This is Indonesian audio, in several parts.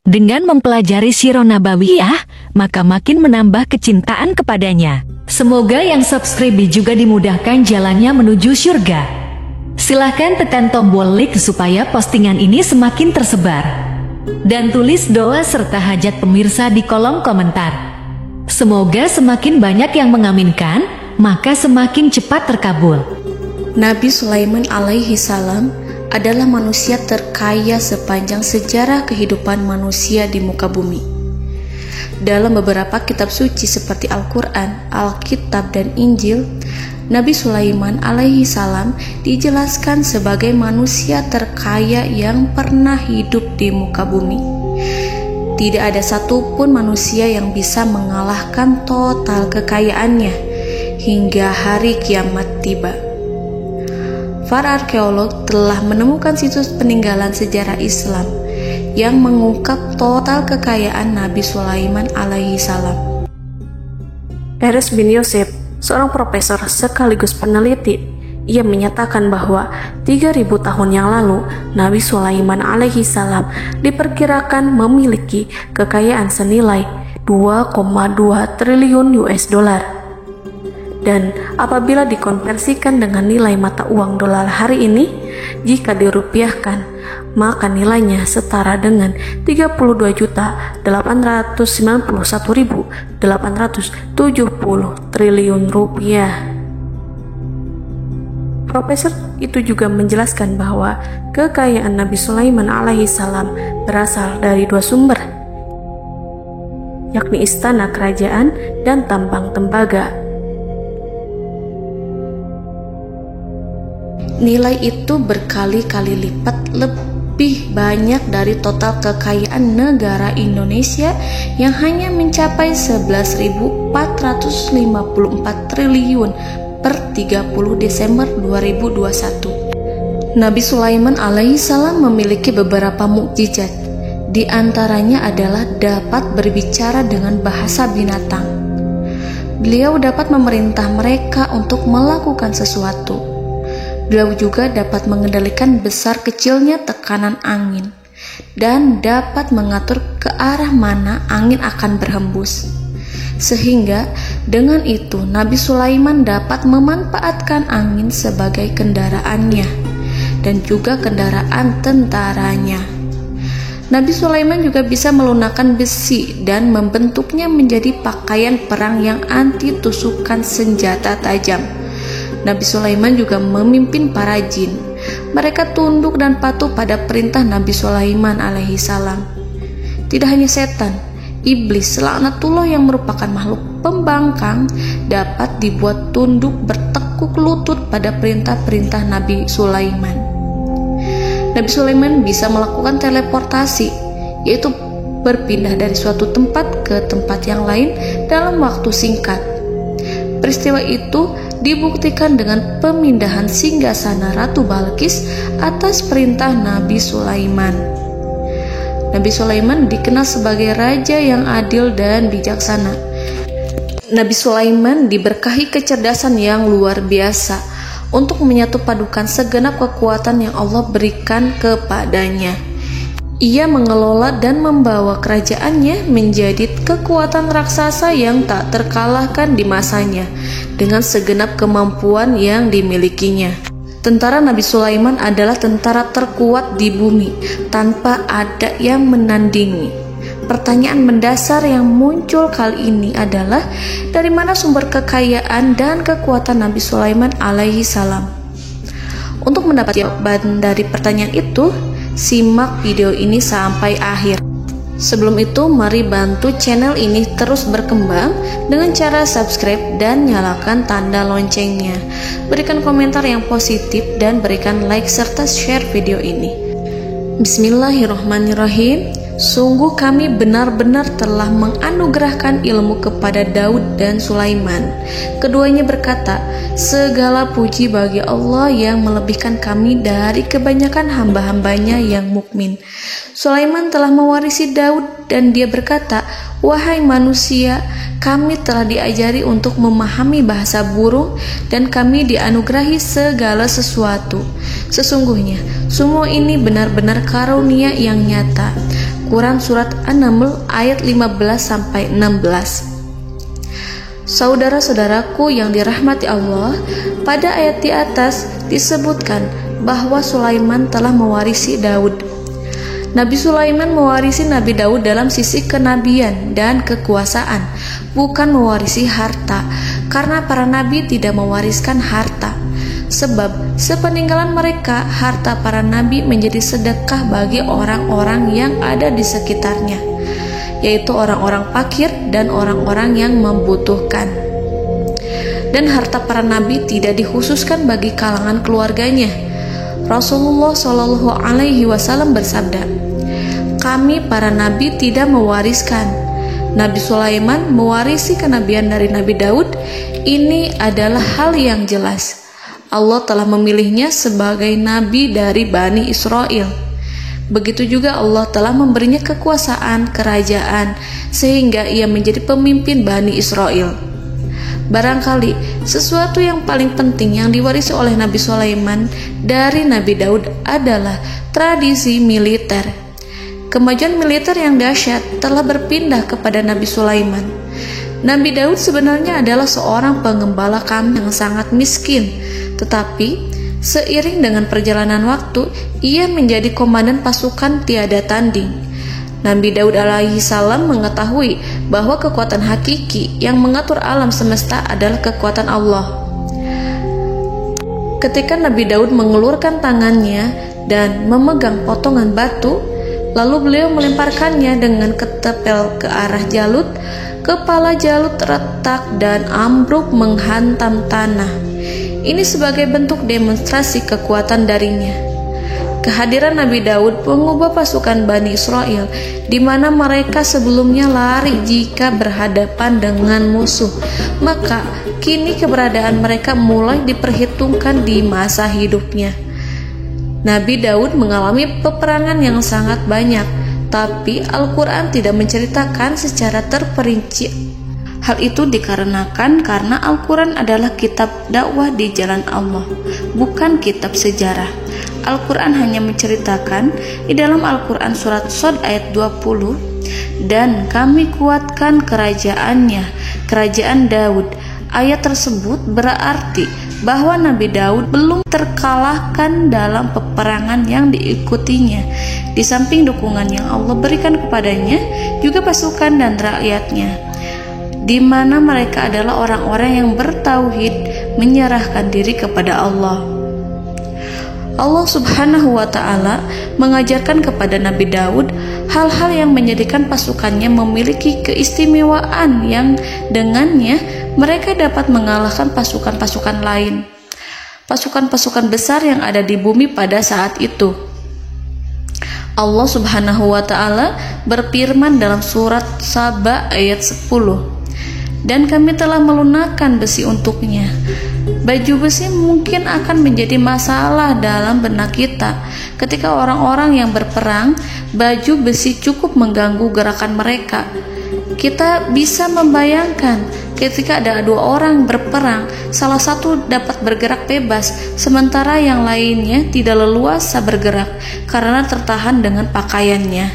Dengan mempelajari Sirah Nabawiyah, maka makin menambah kecintaan kepadanya. Semoga yang subscribe juga dimudahkan jalannya menuju surga. Silahkan tekan tombol like supaya postingan ini semakin tersebar. Dan tulis doa serta hajat pemirsa di kolom komentar. Semoga semakin banyak yang mengaminkan, maka semakin cepat terkabul. Nabi Sulaiman alaihi salam adalah manusia terkaya sepanjang sejarah kehidupan manusia di muka bumi. Dalam beberapa kitab suci seperti Al-Quran, Alkitab, dan Injil, Nabi Sulaiman alaihi salam dijelaskan sebagai manusia terkaya yang pernah hidup di muka bumi. Tidak ada satupun manusia yang bisa mengalahkan total kekayaannya hingga hari kiamat tiba. Para arkeolog telah menemukan situs peninggalan sejarah Islam yang mengungkap total kekayaan Nabi Sulaiman alaihi salam. Erez bin Yosef, seorang profesor sekaligus peneliti, ia menyatakan bahwa 3.000 tahun yang lalu Nabi Sulaiman alaihi salam diperkirakan memiliki kekayaan senilai 2,2 triliun US dollar. Dan apabila dikonversikan dengan nilai mata uang dolar hari ini, jika dirupiahkan, maka nilainya setara dengan 32.891.870 triliun rupiah. Profesor itu juga menjelaskan bahwa kekayaan Nabi Sulaiman alaihi salam berasal dari dua sumber, yakni istana kerajaan dan tambang tembaga. Nilai itu berkali-kali lipat lebih banyak dari total kekayaan negara Indonesia yang hanya mencapai 11.454 triliun per 30 Desember 2021. Nabi Sulaiman alaihi salam memiliki beberapa mukjizat. Di antaranya adalah dapat berbicara dengan bahasa binatang. Beliau dapat memerintah mereka untuk melakukan sesuatu. Beliau juga dapat mengendalikan besar kecilnya tekanan angin dan dapat mengatur ke arah mana angin akan berhembus. Sehingga dengan itu Nabi Sulaiman dapat memanfaatkan angin sebagai kendaraannya dan juga kendaraan tentaranya. Nabi Sulaiman juga bisa melunakkan besi dan membentuknya menjadi pakaian perang yang anti tusukan senjata tajam. Nabi Sulaiman juga memimpin para jin. Mereka tunduk dan patuh pada perintah Nabi Sulaiman alaihi salam. Tidak hanya setan, iblis laknatullah yang merupakan makhluk pembangkang dapat dibuat tunduk bertekuk lutut pada perintah-perintah Nabi Sulaiman. Nabi Sulaiman bisa melakukan teleportasi, yaitu berpindah dari suatu tempat ke tempat yang lain dalam waktu singkat. Peristiwa itu dibuktikan dengan pemindahan singgasana Ratu Balqis atas perintah Nabi Sulaiman. Nabi Sulaiman dikenal sebagai raja yang adil dan bijaksana. Nabi Sulaiman diberkahi kecerdasan yang luar biasa untuk menyatu padukan segenap kekuatan yang Allah berikan kepadanya. Ia mengelola dan membawa kerajaannya menjadi kekuatan raksasa yang tak terkalahkan di masanya dengan segenap kemampuan yang dimilikinya. Tentara Nabi Sulaiman adalah tentara terkuat di bumi tanpa ada yang menandingi. Pertanyaan mendasar yang muncul kali ini adalah dari mana sumber kekayaan dan kekuatan Nabi Sulaiman alaihi salam? Untuk mendapat jawaban dari pertanyaan itu, simak video ini sampai akhir. Sebelum itu, mari bantu channel ini terus berkembang dengan cara subscribe dan nyalakan tanda loncengnya. Berikan komentar yang positif dan berikan like serta share video ini. Bismillahirrahmanirrahim. Sungguh kami benar-benar telah menganugerahkan ilmu kepada Daud dan Sulaiman. Keduanya berkata, segala puji bagi Allah yang melebihkan kami dari kebanyakan hamba-hambanya yang mukmin. Sulaiman telah mewarisi Daud dan dia berkata, "Wahai manusia, kami telah diajari untuk memahami bahasa burung dan kami dianugerahi segala sesuatu. Sesungguhnya, semua ini benar-benar karunia yang nyata." Quran Surat An-Naml ayat 15-16. Saudara-saudaraku yang dirahmati Allah, pada ayat di atas disebutkan bahwa Sulaiman telah mewarisi Daud. Nabi Sulaiman mewarisi Nabi Daud dalam sisi kenabian dan kekuasaan, bukan mewarisi harta, karena para nabi tidak mewariskan harta. Sebab sepeninggalan mereka, harta para nabi menjadi sedekah bagi orang-orang yang ada di sekitarnya, yaitu orang-orang fakir dan orang-orang yang membutuhkan. Dan harta para nabi tidak dikhususkan bagi kalangan keluarganya. Rasulullah Shallallahu Alaihi Wasallam bersabda, "Kami para nabi tidak mewariskan." Nabi Sulaiman mewarisi kenabian dari Nabi Daud. Ini adalah hal yang jelas. Allah telah memilihnya sebagai nabi dari Bani Israel. Begitu juga Allah telah memberinya kekuasaan kerajaan sehingga ia menjadi pemimpin Bani Israel. Barangkali sesuatu yang paling penting yang diwarisi oleh Nabi Sulaiman dari Nabi Daud adalah tradisi militer. Kemajuan militer yang dahsyat telah berpindah kepada Nabi Sulaiman. Nabi Daud sebenarnya adalah seorang pengembala kambing yang sangat miskin, tetapi seiring dengan perjalanan waktu, ia menjadi komandan pasukan tiada tanding. Nabi Daud alaihi salam mengetahui bahwa kekuatan hakiki yang mengatur alam semesta adalah kekuatan Allah. Ketika Nabi Daud mengelurkan tangannya dan memegang potongan batu, lalu beliau melemparkannya dengan ketepel ke arah Jalut, kepala Jalut retak dan ambruk menghantam tanah. Ini sebagai bentuk demonstrasi kekuatan darinya. Kehadiran Nabi Daud mengubah pasukan Bani Israel, di mana mereka sebelumnya lari jika berhadapan dengan musuh. Maka kini keberadaan mereka mulai diperhitungkan di masa hidupnya. Nabi Daud mengalami peperangan yang sangat banyak, tapi Al-Quran tidak menceritakan secara terperinci. Hal itu dikarenakan karena Al-Quran adalah kitab dakwah di jalan Allah, bukan kitab sejarah. Al-Quran hanya menceritakan di dalam Al-Quran surat Shad ayat 20, "Dan kami kuatkan kerajaannya, kerajaan Daud." Ayat tersebut berarti bahwa Nabi Daud belum terkalahkan dalam peperangan yang diikutinya. Di samping dukungan yang Allah berikan kepadanya, juga pasukan dan rakyatnya, di mana mereka adalah orang-orang yang bertauhid, menyerahkan diri kepada Allah. Allah Subhanahu wa Ta'ala mengajarkan kepada Nabi Daud hal-hal yang menjadikan pasukannya memiliki keistimewaan yang dengannya mereka dapat mengalahkan pasukan-pasukan lain, pasukan-pasukan besar yang ada di bumi pada saat itu. Allah Subhanahu wa Ta'ala berfirman dalam surat Saba ayat 10, "Dan kami telah melunakkan besi untuknya." Baju besi mungkin akan menjadi masalah dalam benak kita. Ketika orang-orang yang berperang, baju besi cukup mengganggu gerakan mereka. Kita bisa membayangkan ketika ada dua orang berperang, salah satu dapat bergerak bebas, sementara yang lainnya tidak leluasa bergerak karena tertahan dengan pakaiannya.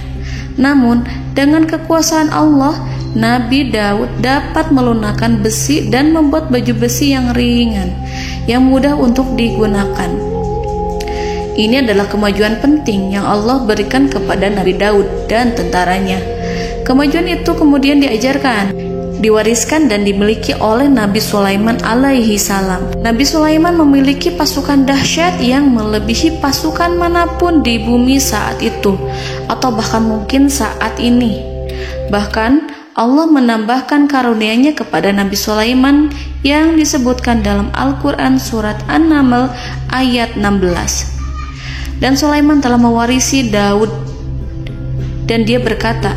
Namun, dengan kekuasaan Allah, Nabi Daud dapat melunakkan besi dan membuat baju besi yang ringan, yang mudah untuk digunakan. Ini adalah kemajuan penting yang Allah berikan kepada Nabi Daud dan tentaranya. Kemajuan itu kemudian diajarkan, diwariskan dan dimiliki oleh Nabi Sulaiman alaihi salam. Nabi Sulaiman memiliki pasukan dahsyat yang melebihi pasukan manapun di bumi saat itu, atau bahkan mungkin saat ini. Bahkan Allah menambahkan karunia-Nya kepada Nabi Sulaiman yang disebutkan dalam Al-Quran surat An-Naml ayat 16. "Dan Sulaiman telah mewarisi Daud, dan dia berkata,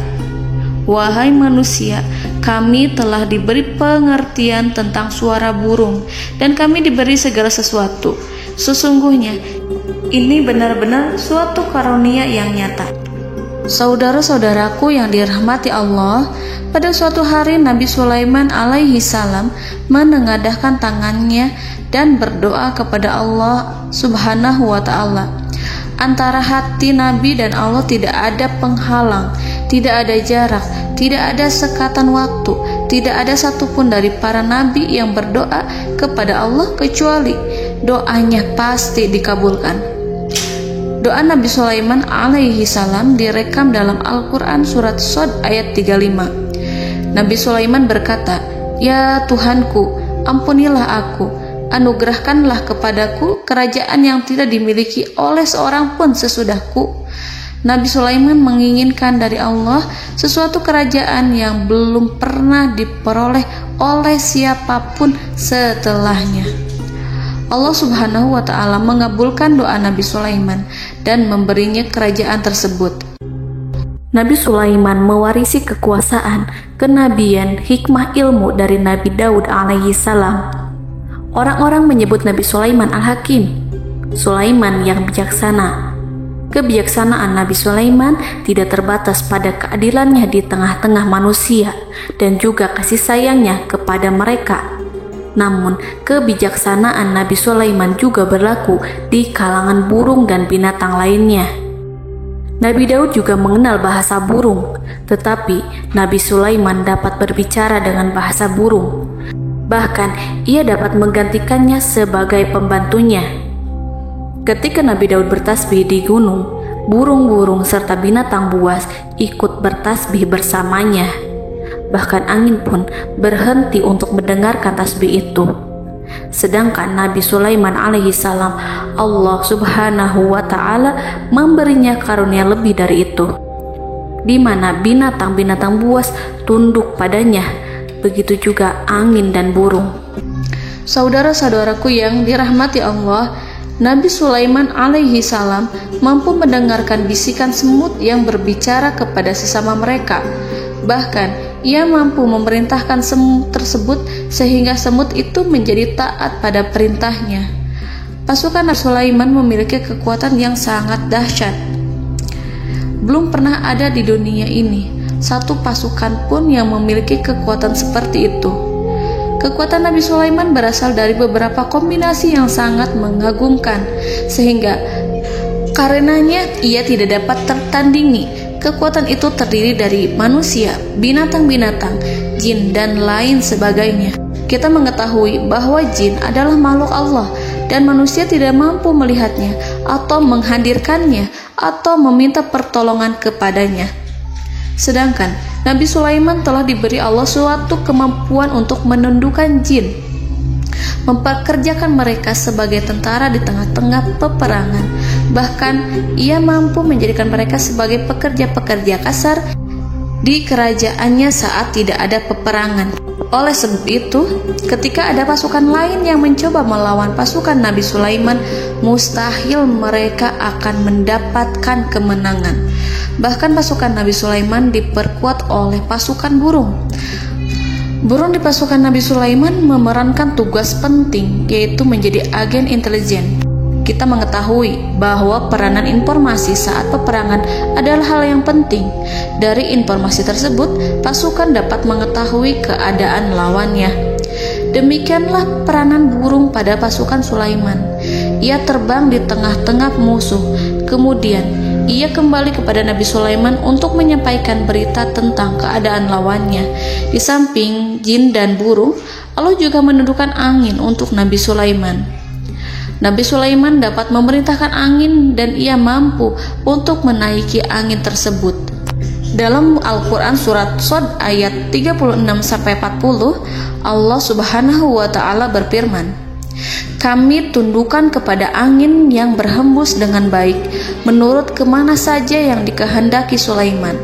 'Wahai manusia, kami telah diberi pengertian tentang suara burung, dan kami diberi segala sesuatu. Sesungguhnya, ini benar-benar suatu karunia yang nyata.'" Saudara-saudaraku yang dirahmati Allah, pada suatu hari Nabi Sulaiman alaihi salam menengadahkan tangannya dan berdoa kepada Allah Subhanahu wa ta'ala. Antara hati Nabi dan Allah tidak ada penghalang, tidak ada jarak, tidak ada sekatan waktu, tidak ada satupun dari para nabi yang berdoa kepada Allah kecuali doanya pasti dikabulkan. Doa Nabi Sulaiman alaihi salam direkam dalam Al-Quran surat Shad ayat 35. Nabi Sulaiman berkata, "Ya Tuhanku, ampunilah aku, anugerahkanlah kepadaku kerajaan yang tidak dimiliki oleh seorang pun sesudahku." Nabi Sulaiman menginginkan dari Allah sesuatu kerajaan yang belum pernah diperoleh oleh siapapun setelahnya. Allah Subhanahu wa ta'ala mengabulkan doa Nabi Sulaiman dan memberinya kerajaan tersebut. Nabi Sulaiman mewarisi kekuasaan, kenabian, hikmah ilmu dari Nabi Daud alaihi salam. Orang-orang menyebut Nabi Sulaiman Al-Hakim, Sulaiman yang bijaksana. Kebijaksanaan Nabi Sulaiman tidak terbatas pada keadilannya di tengah-tengah manusia dan juga kasih sayangnya kepada mereka. Namun, kebijaksanaan Nabi Sulaiman juga berlaku di kalangan burung dan binatang lainnya. Nabi Daud juga mengenal bahasa burung, tetapi Nabi Sulaiman dapat berbicara dengan bahasa burung. Bahkan, ia dapat menggantikannya sebagai pembantunya. Ketika Nabi Daud bertasbih di gunung, burung-burung serta binatang buas ikut bertasbih bersamanya. Bahkan angin pun berhenti untuk mendengarkan tasbih itu. Sedangkan Nabi Sulaiman alaihi salam, Allah Subhanahu wa ta'ala memberinya karunia lebih dari itu, di mana binatang-binatang buas tunduk padanya, begitu juga angin dan burung. Saudara-saudaraku yang dirahmati Allah, Nabi Sulaiman alaihi salam mampu mendengarkan bisikan semut yang berbicara kepada sesama mereka. Bahkan ia mampu memerintahkan semut tersebut sehingga semut itu menjadi taat pada perintahnya. Pasukan Nabi Sulaiman memiliki kekuatan yang sangat dahsyat. Belum pernah ada di dunia ini satu pasukan pun yang memiliki kekuatan seperti itu. Kekuatan Nabi Sulaiman berasal dari beberapa kombinasi yang sangat mengagumkan, sehingga karenanya ia tidak dapat tertandingi. Kekuatan itu terdiri dari manusia, binatang-binatang, jin, dan lain sebagainya. Kita mengetahui bahwa jin adalah makhluk Allah dan manusia tidak mampu melihatnya atau menghadirkannya atau meminta pertolongan kepadanya. Sedangkan Nabi Sulaiman telah diberi Allah suatu kemampuan untuk menundukkan jin, mempekerjakan mereka sebagai tentara di tengah-tengah peperangan. Bahkan ia mampu menjadikan mereka sebagai pekerja-pekerja kasar di kerajaannya saat tidak ada peperangan. Oleh sebab itu, ketika ada pasukan lain yang mencoba melawan pasukan Nabi Sulaiman, mustahil mereka akan mendapatkan kemenangan. Bahkan pasukan Nabi Sulaiman diperkuat oleh pasukan burung. Burung di pasukan Nabi Sulaiman memerankan tugas penting, yaitu menjadi agen intelijen. Kita mengetahui bahwa peranan informasi saat peperangan adalah hal yang penting. Dari informasi tersebut, pasukan dapat mengetahui keadaan lawannya. Demikianlah peranan burung pada pasukan Sulaiman. Ia terbang di tengah-tengah musuh. Kemudian, ia kembali kepada Nabi Sulaiman untuk menyampaikan berita tentang keadaan lawannya. Di samping jin dan burung, Allah juga menundukkan angin untuk Nabi Sulaiman. Nabi Sulaiman dapat memerintahkan angin dan ia mampu untuk menaiki angin tersebut. Dalam Al-Quran surat Shad ayat 36-40, Allah Subhanahu wa ta'ala berfirman, "Kami tundukkan kepada angin yang berhembus dengan baik menurut kemana saja yang dikehendaki Sulaiman.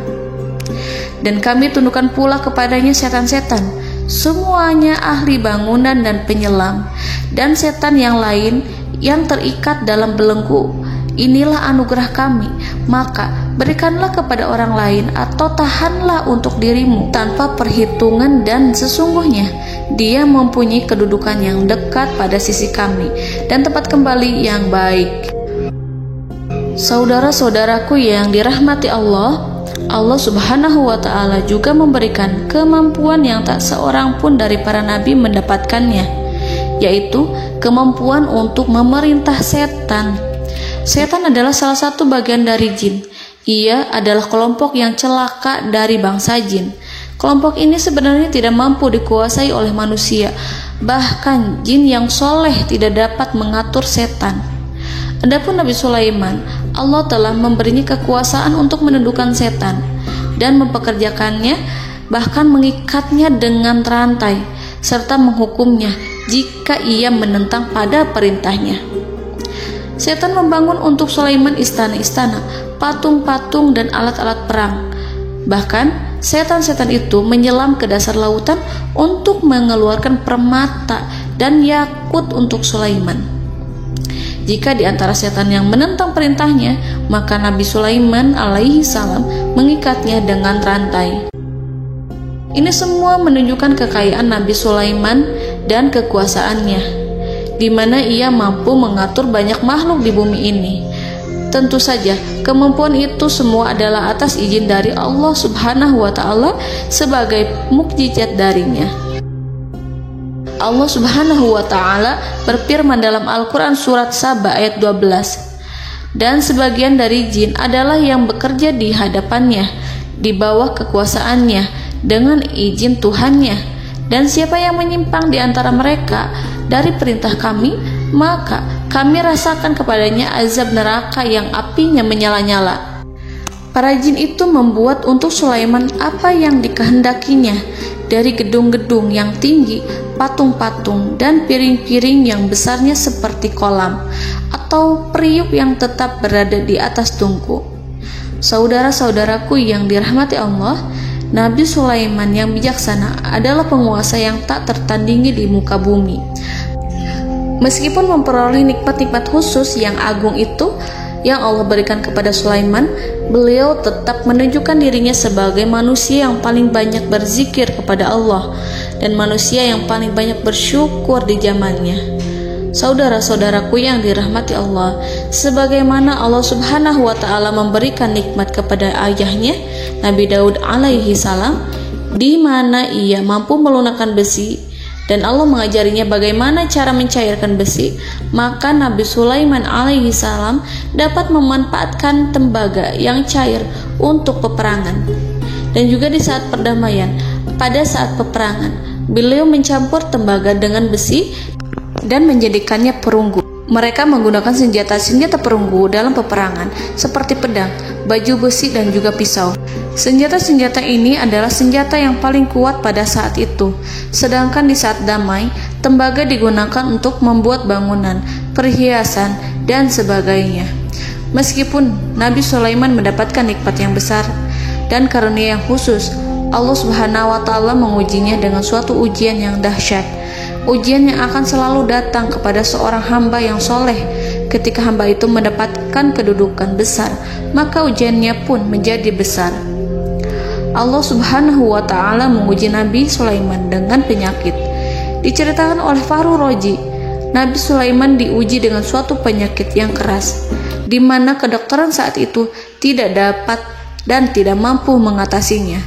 Dan kami tundukkan pula kepadanya setan-setan, semuanya ahli bangunan dan penyelam, dan setan yang lain yang terikat dalam belenggu. Inilah anugerah kami, maka berikanlah kepada orang lain atau tahanlah untuk dirimu tanpa perhitungan, dan sesungguhnya dia mempunyai kedudukan yang dekat pada sisi kami dan tempat kembali yang baik." Saudara-saudaraku yang dirahmati Allah, Allah Subhanahu wa Ta'ala juga memberikan kemampuan yang tak seorang pun dari para nabi mendapatkannya, yaitu kemampuan untuk memerintah setan. Setan adalah salah satu bagian dari jin. Ia adalah kelompok yang celaka dari bangsa jin. Kelompok ini sebenarnya tidak mampu dikuasai oleh manusia. Bahkan jin yang soleh tidak dapat mengatur setan. Adapun Nabi Sulaiman, Allah telah memberinya kekuasaan untuk menundukkan setan dan mempekerjakannya, bahkan mengikatnya dengan rantai serta menghukumnya jika ia menentang pada perintahnya. Setan membangun untuk Sulaiman istana-istana, patung-patung dan alat-alat perang. Bahkan setan-setan itu menyelam ke dasar lautan untuk mengeluarkan permata dan yakut untuk Sulaiman. Jika di antara setan yang menentang perintahnya, maka Nabi Sulaiman alaihi salam mengikatnya dengan rantai. Ini semua menunjukkan kekayaan Nabi Sulaiman dan kekuasaannya, di mana ia mampu mengatur banyak makhluk di bumi ini. Tentu saja, kemampuan itu semua adalah atas izin dari Allah Subhanahu wa Ta'ala sebagai mukjizat darinya. Allah Subhanahu wa Ta'ala berfirman dalam Al-Quran surat Saba ayat 12, dan sebagian dari jin adalah yang bekerja di hadapannya di bawah kekuasaannya dengan izin Tuhannya, dan siapa yang menyimpang di antara mereka dari perintah kami, maka kami rasakan kepadanya azab neraka yang apinya menyala-nyala. Para jin itu membuat untuk Sulaiman apa yang dikehendakinya, dari gedung-gedung yang tinggi, patung-patung, dan piring-piring yang besarnya seperti kolam, atau periuk yang tetap berada di atas tungku. Saudara-saudaraku yang dirahmati Allah, Nabi Sulaiman yang bijaksana adalah penguasa yang tak tertandingi di muka bumi. Meskipun memperoleh nikmat-nikmat khusus yang agung itu yang Allah berikan kepada Sulaiman, beliau tetap menunjukkan dirinya sebagai manusia yang paling banyak berzikir kepada Allah dan manusia yang paling banyak bersyukur di zamannya. Saudara-saudaraku yang dirahmati Allah, sebagaimana Allah Subhanahu wa Ta'ala memberikan nikmat kepada ayahnya Nabi Daud alaihi salam, di mana ia mampu melunakkan besi dan Allah mengajarinya bagaimana cara mencairkan besi, maka Nabi Sulaiman alaihi salam dapat memanfaatkan tembaga yang cair untuk peperangan. Dan juga di saat perdamaian, pada saat peperangan, beliau mencampur tembaga dengan besi dan menjadikannya perunggu. Mereka menggunakan senjata-senjata perunggu dalam peperangan seperti pedang, baju besi, dan juga pisau. Senjata-senjata ini adalah senjata yang paling kuat pada saat itu. Sedangkan di saat damai, tembaga digunakan untuk membuat bangunan, perhiasan, dan sebagainya. Meskipun Nabi Sulaiman mendapatkan nikmat yang besar dan karunia yang khusus, Allah Subhanahu wa Ta'ala mengujinya dengan suatu ujian yang dahsyat. Ujian yang akan selalu datang kepada seorang hamba yang soleh. Ketika hamba itu mendapatkan kedudukan besar, maka ujiannya pun menjadi besar. Allah Subhanahu wa Ta'ala menguji Nabi Sulaiman dengan penyakit. Diceritakan oleh Fahru Roji, Nabi Sulaiman diuji dengan suatu penyakit yang keras, di mana kedokteran saat itu tidak dapat dan tidak mampu mengatasinya.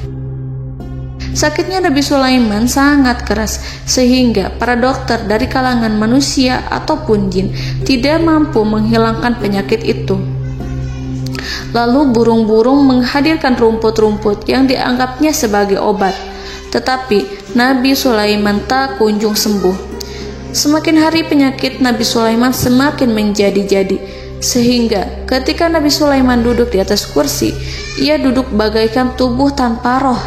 Sakitnya Nabi Sulaiman sangat keras sehingga para dokter dari kalangan manusia ataupun jin tidak mampu menghilangkan penyakit itu. Lalu burung-burung menghadirkan rumput-rumput yang dianggapnya sebagai obat, tetapi Nabi Sulaiman tak kunjung sembuh. Semakin hari penyakit Nabi Sulaiman semakin menjadi-jadi, sehingga ketika Nabi Sulaiman duduk di atas kursi, ia duduk bagaikan tubuh tanpa roh.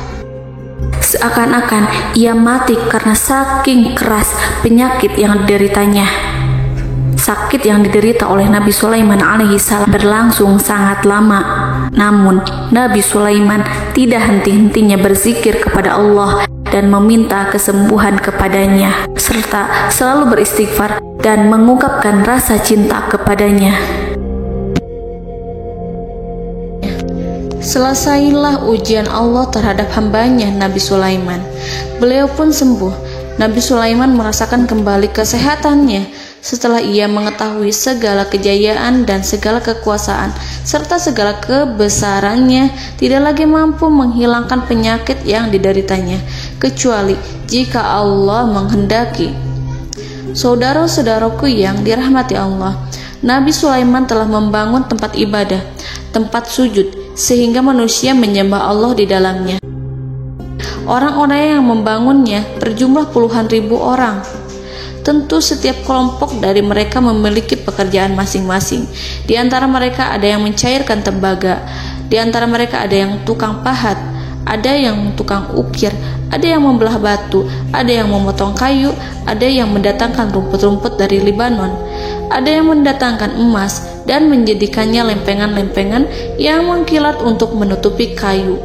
Seakan-akan ia mati karena saking keras penyakit yang dideritanya. Sakit yang diderita oleh Nabi Sulaiman alaihi salam berlangsung sangat lama. Namun Nabi Sulaiman tidak henti-hentinya berzikir kepada Allah dan meminta kesembuhan kepadanya, serta selalu beristighfar dan mengungkapkan rasa cinta kepadanya. Selesailah ujian Allah terhadap hambanya Nabi Sulaiman. Beliau pun sembuh. Nabi Sulaiman merasakan kembali kesehatannya Setelah ia mengetahui segala kejayaan dan segala kekuasaan serta segala kebesarannya, tidak lagi mampu menghilangkan penyakit yang dideritanya, kecuali jika Allah menghendaki. Saudara-saudaraku yang dirahmati Allah, Nabi Sulaiman telah membangun tempat ibadah, tempat sujud, sehingga manusia menyembah Allah di dalamnya. Orang-orang yang membangunnya berjumlah puluhan ribu orang. Tentu setiap kelompok dari mereka memiliki pekerjaan masing-masing. Di antara mereka ada yang mencairkan tembaga, di antara mereka ada yang tukang pahat, ada yang tukang ukir, ada yang membelah batu, ada yang memotong kayu, ada yang mendatangkan rumput-rumput dari Libanon, ada yang mendatangkan emas dan menjadikannya lempengan-lempengan yang mengkilat untuk menutupi kayu,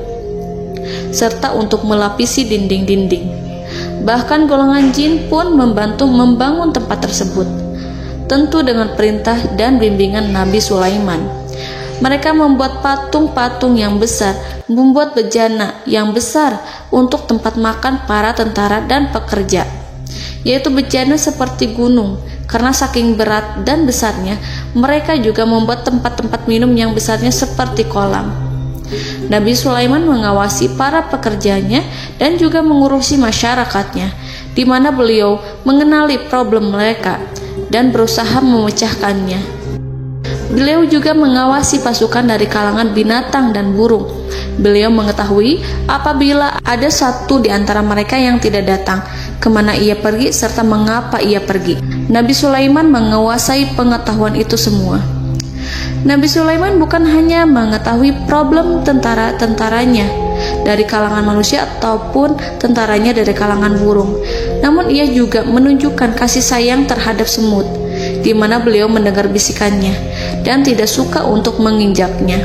serta untuk melapisi dinding-dinding. Bahkan golongan jin pun membantu membangun tempat tersebut, tentu dengan perintah dan bimbingan Nabi Sulaiman. Mereka membuat patung-patung yang besar, membuat bejana yang besar untuk tempat makan para tentara dan pekerja, yaitu bejana seperti gunung. Karena saking berat dan besarnya, mereka juga membuat tempat-tempat minum yang besarnya seperti kolam. Nabi Sulaiman mengawasi para pekerjanya dan juga mengurusi masyarakatnya, di mana beliau mengenali problem mereka dan berusaha memecahkannya. Beliau juga mengawasi pasukan dari kalangan binatang dan burung. Beliau mengetahui apabila ada satu di antara mereka yang tidak datang, kemana ia pergi, serta mengapa ia pergi. Nabi Sulaiman menguasai pengetahuan itu semua. Nabi Sulaiman bukan hanya mengetahui problem tentara-tentaranya dari kalangan manusia ataupun tentaranya dari kalangan burung, namun ia juga menunjukkan kasih sayang terhadap semut, di mana beliau mendengar bisikannya dan tidak suka untuk menginjaknya.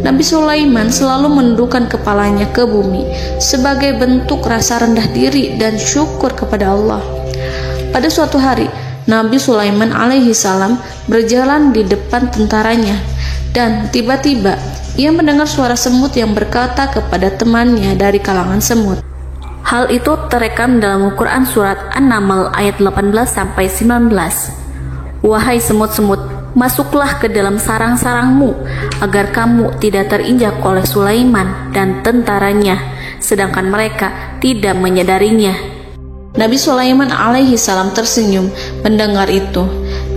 Nabi Sulaiman selalu menundukkan kepalanya ke bumi sebagai bentuk rasa rendah diri dan syukur kepada Allah. Pada suatu hari, Nabi Sulaiman alaihi salam berjalan di depan tentaranya, dan tiba-tiba ia mendengar suara semut yang berkata kepada temannya dari kalangan semut. Hal itu terekam dalam Al-Quran surat An-Naml ayat 18-19. Wahai semut-semut, masuklah ke dalam sarang-sarangmu agar kamu tidak terinjak oleh Sulaiman dan tentaranya, sedangkan mereka tidak menyadarinya. Nabi Sulaiman alaihi salam tersenyum mendengar itu,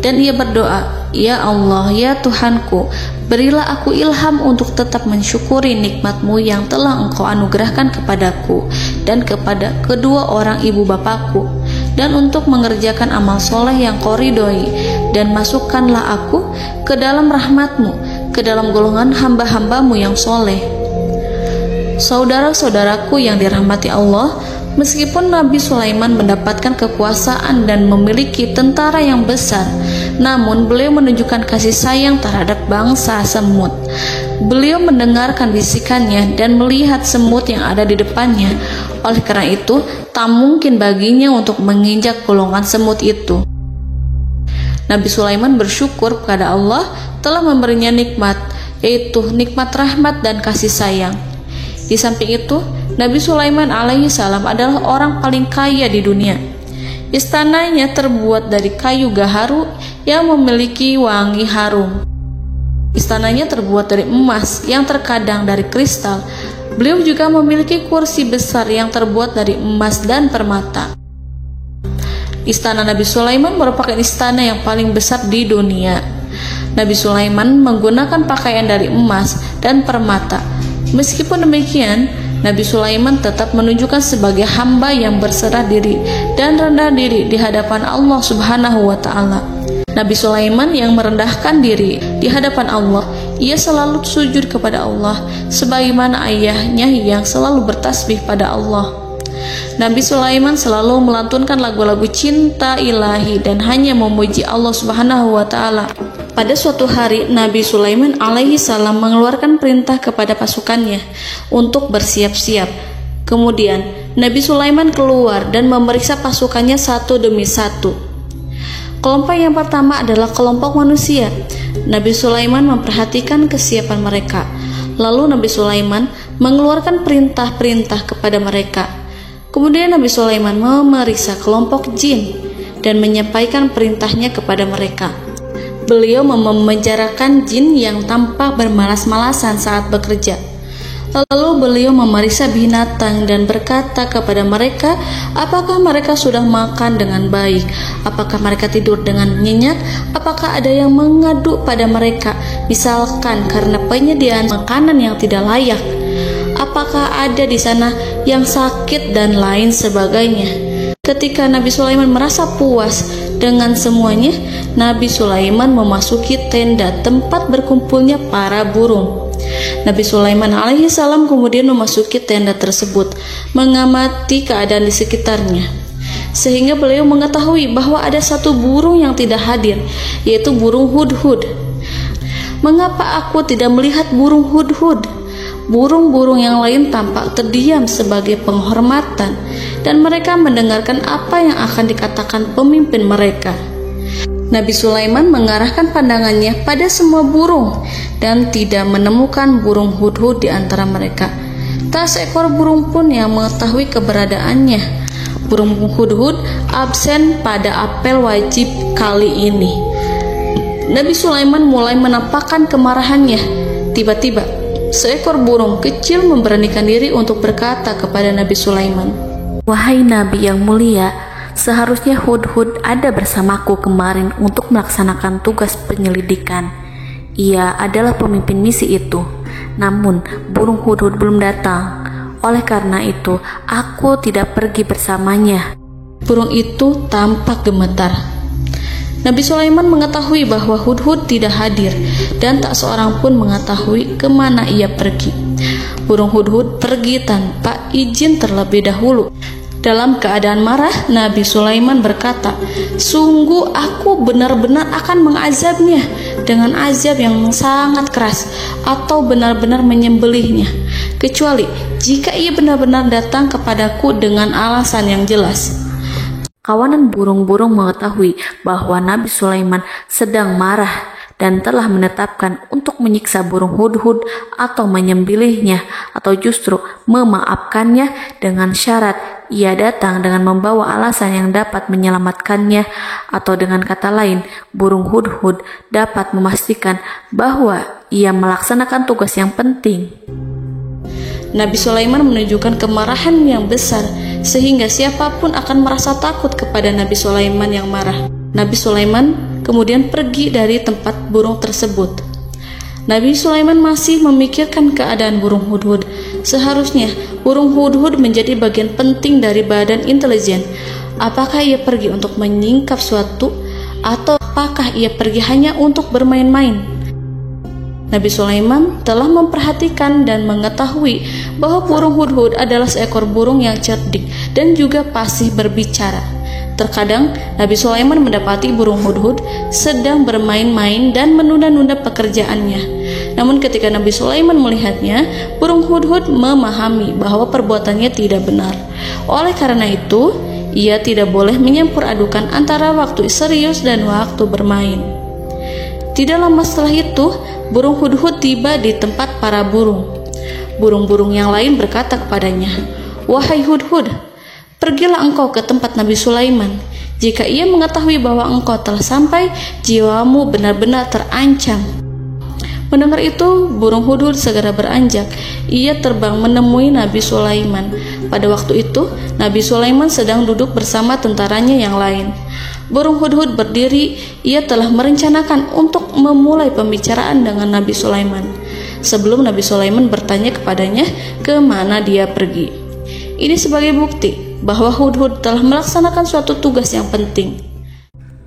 dan ia berdoa, "Ya Allah, ya Tuhanku, berilah aku ilham untuk tetap mensyukuri nikmat-Mu yang telah Engkau anugerahkan kepadaku dan kepada kedua orang ibu bapakku, dan untuk mengerjakan amal soleh yang Kau ridhoi, dan masukkanlah aku ke dalam rahmat-Mu, ke dalam golongan hamba-hamba-Mu yang soleh." Saudara-saudaraku yang dirahmati Allah, meskipun Nabi Sulaiman mendapatkan kekuasaan dan memiliki tentara yang besar, namun beliau menunjukkan kasih sayang terhadap bangsa semut. Beliau mendengarkan bisikannya dan melihat semut yang ada di depannya. Oleh karena itu, tak mungkin baginya untuk menginjak golongan semut itu. Nabi Sulaiman bersyukur kepada Allah telah memberinya nikmat, yaitu nikmat rahmat dan kasih sayang. Di samping itu, Nabi Sulaiman alaihi salam adalah orang paling kaya di dunia. Istananya terbuat dari kayu gaharu yang memiliki wangi harum. Istananya terbuat dari emas yang terkadang dari kristal. Beliau juga memiliki kursi besar yang terbuat dari emas dan permata. Istana Nabi Sulaiman merupakan istana yang paling besar di dunia. Nabi Sulaiman menggunakan pakaian dari emas dan permata. Meskipun demikian, Nabi Sulaiman tetap menunjukkan sebagai hamba yang berserah diri dan rendah diri di hadapan Allah Subhanahu wa Ta'ala. Nabi Sulaiman yang merendahkan diri di hadapan Allah, ia selalu sujud kepada Allah, sebagaimana ayahnya yang selalu bertasbih pada Allah. Nabi Sulaiman selalu melantunkan lagu-lagu cinta ilahi dan hanya memuji Allah Subhanahu wa Ta'ala. Pada suatu hari, Nabi Sulaiman alaihi salam mengeluarkan perintah kepada pasukannya untuk bersiap-siap. Kemudian, Nabi Sulaiman keluar dan memeriksa pasukannya satu demi satu. Kelompok yang pertama adalah kelompok manusia. Nabi Sulaiman memperhatikan kesiapan mereka. Lalu Nabi Sulaiman mengeluarkan perintah-perintah kepada mereka. Kemudian Nabi Sulaiman memeriksa kelompok jin. dan menyampaikan perintahnya kepada mereka. Beliau memenjarakan jin yang tampak bermalas-malasan saat bekerja. Lalu beliau memeriksa binatang dan berkata kepada mereka, apakah mereka sudah makan dengan baik? Apakah mereka tidur dengan nyenyak? Apakah ada yang mengadu pada mereka, misalkan karena penyediaan makanan yang tidak layak? Apakah ada di sana yang sakit dan lain sebagainya? Ketika Nabi Sulaiman merasa puas dengan semuanya, Nabi Sulaiman memasuki tenda tempat berkumpulnya para burung. Nabi Sulaiman alaihissalam kemudian memasuki tenda tersebut, mengamati keadaan di sekitarnya, sehingga beliau mengetahui bahwa ada satu burung yang tidak hadir, yaitu burung hudhud. Mengapa aku tidak melihat burung hudhud? Burung-burung yang lain tampak terdiam sebagai penghormatan, dan mereka mendengarkan apa yang akan dikatakan pemimpin mereka. Nabi Sulaiman mengarahkan pandangannya pada semua burung dan tidak menemukan burung hudhud di antara mereka. Tak seekor burung pun yang mengetahui keberadaannya. Burung hudhud absen pada apel wajib kali ini. Nabi Sulaiman mulai menampakkan kemarahannya. Tiba-tiba, seekor burung kecil memberanikan diri untuk berkata kepada Nabi Sulaiman, Wahai Nabi yang mulia, seharusnya Hudhud ada bersamaku kemarin untuk melaksanakan tugas penyelidikan. Ia adalah pemimpin misi itu. Namun, burung Hudhud belum datang. Oleh karena itu, aku tidak pergi bersamanya. Burung itu tampak gemetar. Nabi Sulaiman mengetahui bahwa Hudhud tidak hadir dan tak seorang pun mengetahui kemana ia pergi. Burung hudhud pergi tanpa izin terlebih dahulu. Dalam keadaan marah, Nabi Sulaiman berkata, "Sungguh aku benar-benar akan mengazabnya dengan azab yang sangat keras, atau benar-benar menyembelihnya, kecuali jika ia benar-benar datang kepadaku dengan alasan yang jelas." Kawanan burung-burung mengetahui bahwa Nabi Sulaiman sedang marah dan telah menetapkan untuk menyiksa burung hudhud atau menyembelihnya, atau justru memaafkannya dengan syarat ia datang dengan membawa alasan yang dapat menyelamatkannya, atau dengan kata lain, burung hudhud dapat memastikan bahwa ia melaksanakan tugas yang penting. Nabi Sulaiman menunjukkan kemarahan yang besar sehingga siapapun akan merasa takut kepada Nabi Sulaiman yang marah. Nabi Sulaiman kemudian pergi dari tempat burung tersebut. Nabi Sulaiman masih memikirkan keadaan burung hudhud. Seharusnya burung hudhud menjadi bagian penting dari badan intelijen. Apakah ia pergi untuk menyingkap suatu, atau apakah ia pergi hanya untuk bermain-main? Nabi Sulaiman telah memperhatikan dan mengetahui bahwa burung hudhud adalah seekor burung yang cerdik dan juga fasih berbicara. Terkadang Nabi Sulaiman mendapati burung hudhud sedang bermain-main dan menunda-nunda pekerjaannya. Namun ketika Nabi Sulaiman melihatnya, burung hudhud memahami bahwa perbuatannya tidak benar. Oleh karena itu, ia tidak boleh menyampur adukan antara waktu serius dan waktu bermain. Tidak lama setelah itu, burung hudhud tiba di tempat para burung. Burung-burung yang lain berkata kepadanya, "Wahai hudhud, pergilah engkau ke tempat Nabi Sulaiman. Jika ia mengetahui bahwa engkau telah sampai, jiwamu benar-benar terancam." Mendengar itu, burung hudhud segera beranjak. Ia terbang menemui Nabi Sulaiman. Pada waktu itu, Nabi Sulaiman sedang duduk bersama tentaranya yang lain. Burung hudhud berdiri. Ia telah merencanakan untuk memulai pembicaraan dengan Nabi Sulaiman sebelum Nabi Sulaiman bertanya kepadanya kemana dia pergi. Ini sebagai bukti bahwa hudhud telah melaksanakan suatu tugas yang penting.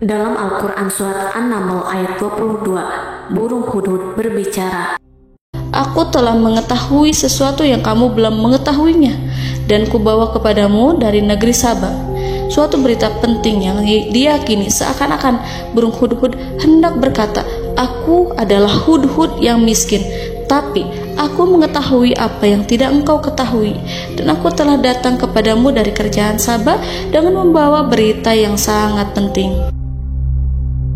Dalam Al-Quran Surat An-Naml ayat 22, burung hudhud berbicara, "Aku telah mengetahui sesuatu yang kamu belum mengetahuinya, dan kubawa kepadamu dari negeri Saba suatu berita penting yang diyakini seakan-akan burung hudhud hendak berkata, 'Aku adalah hudhud yang miskin, tapi aku mengetahui apa yang tidak engkau ketahui, dan aku telah datang kepadamu dari kerajaan Saba dengan membawa berita yang sangat penting.'"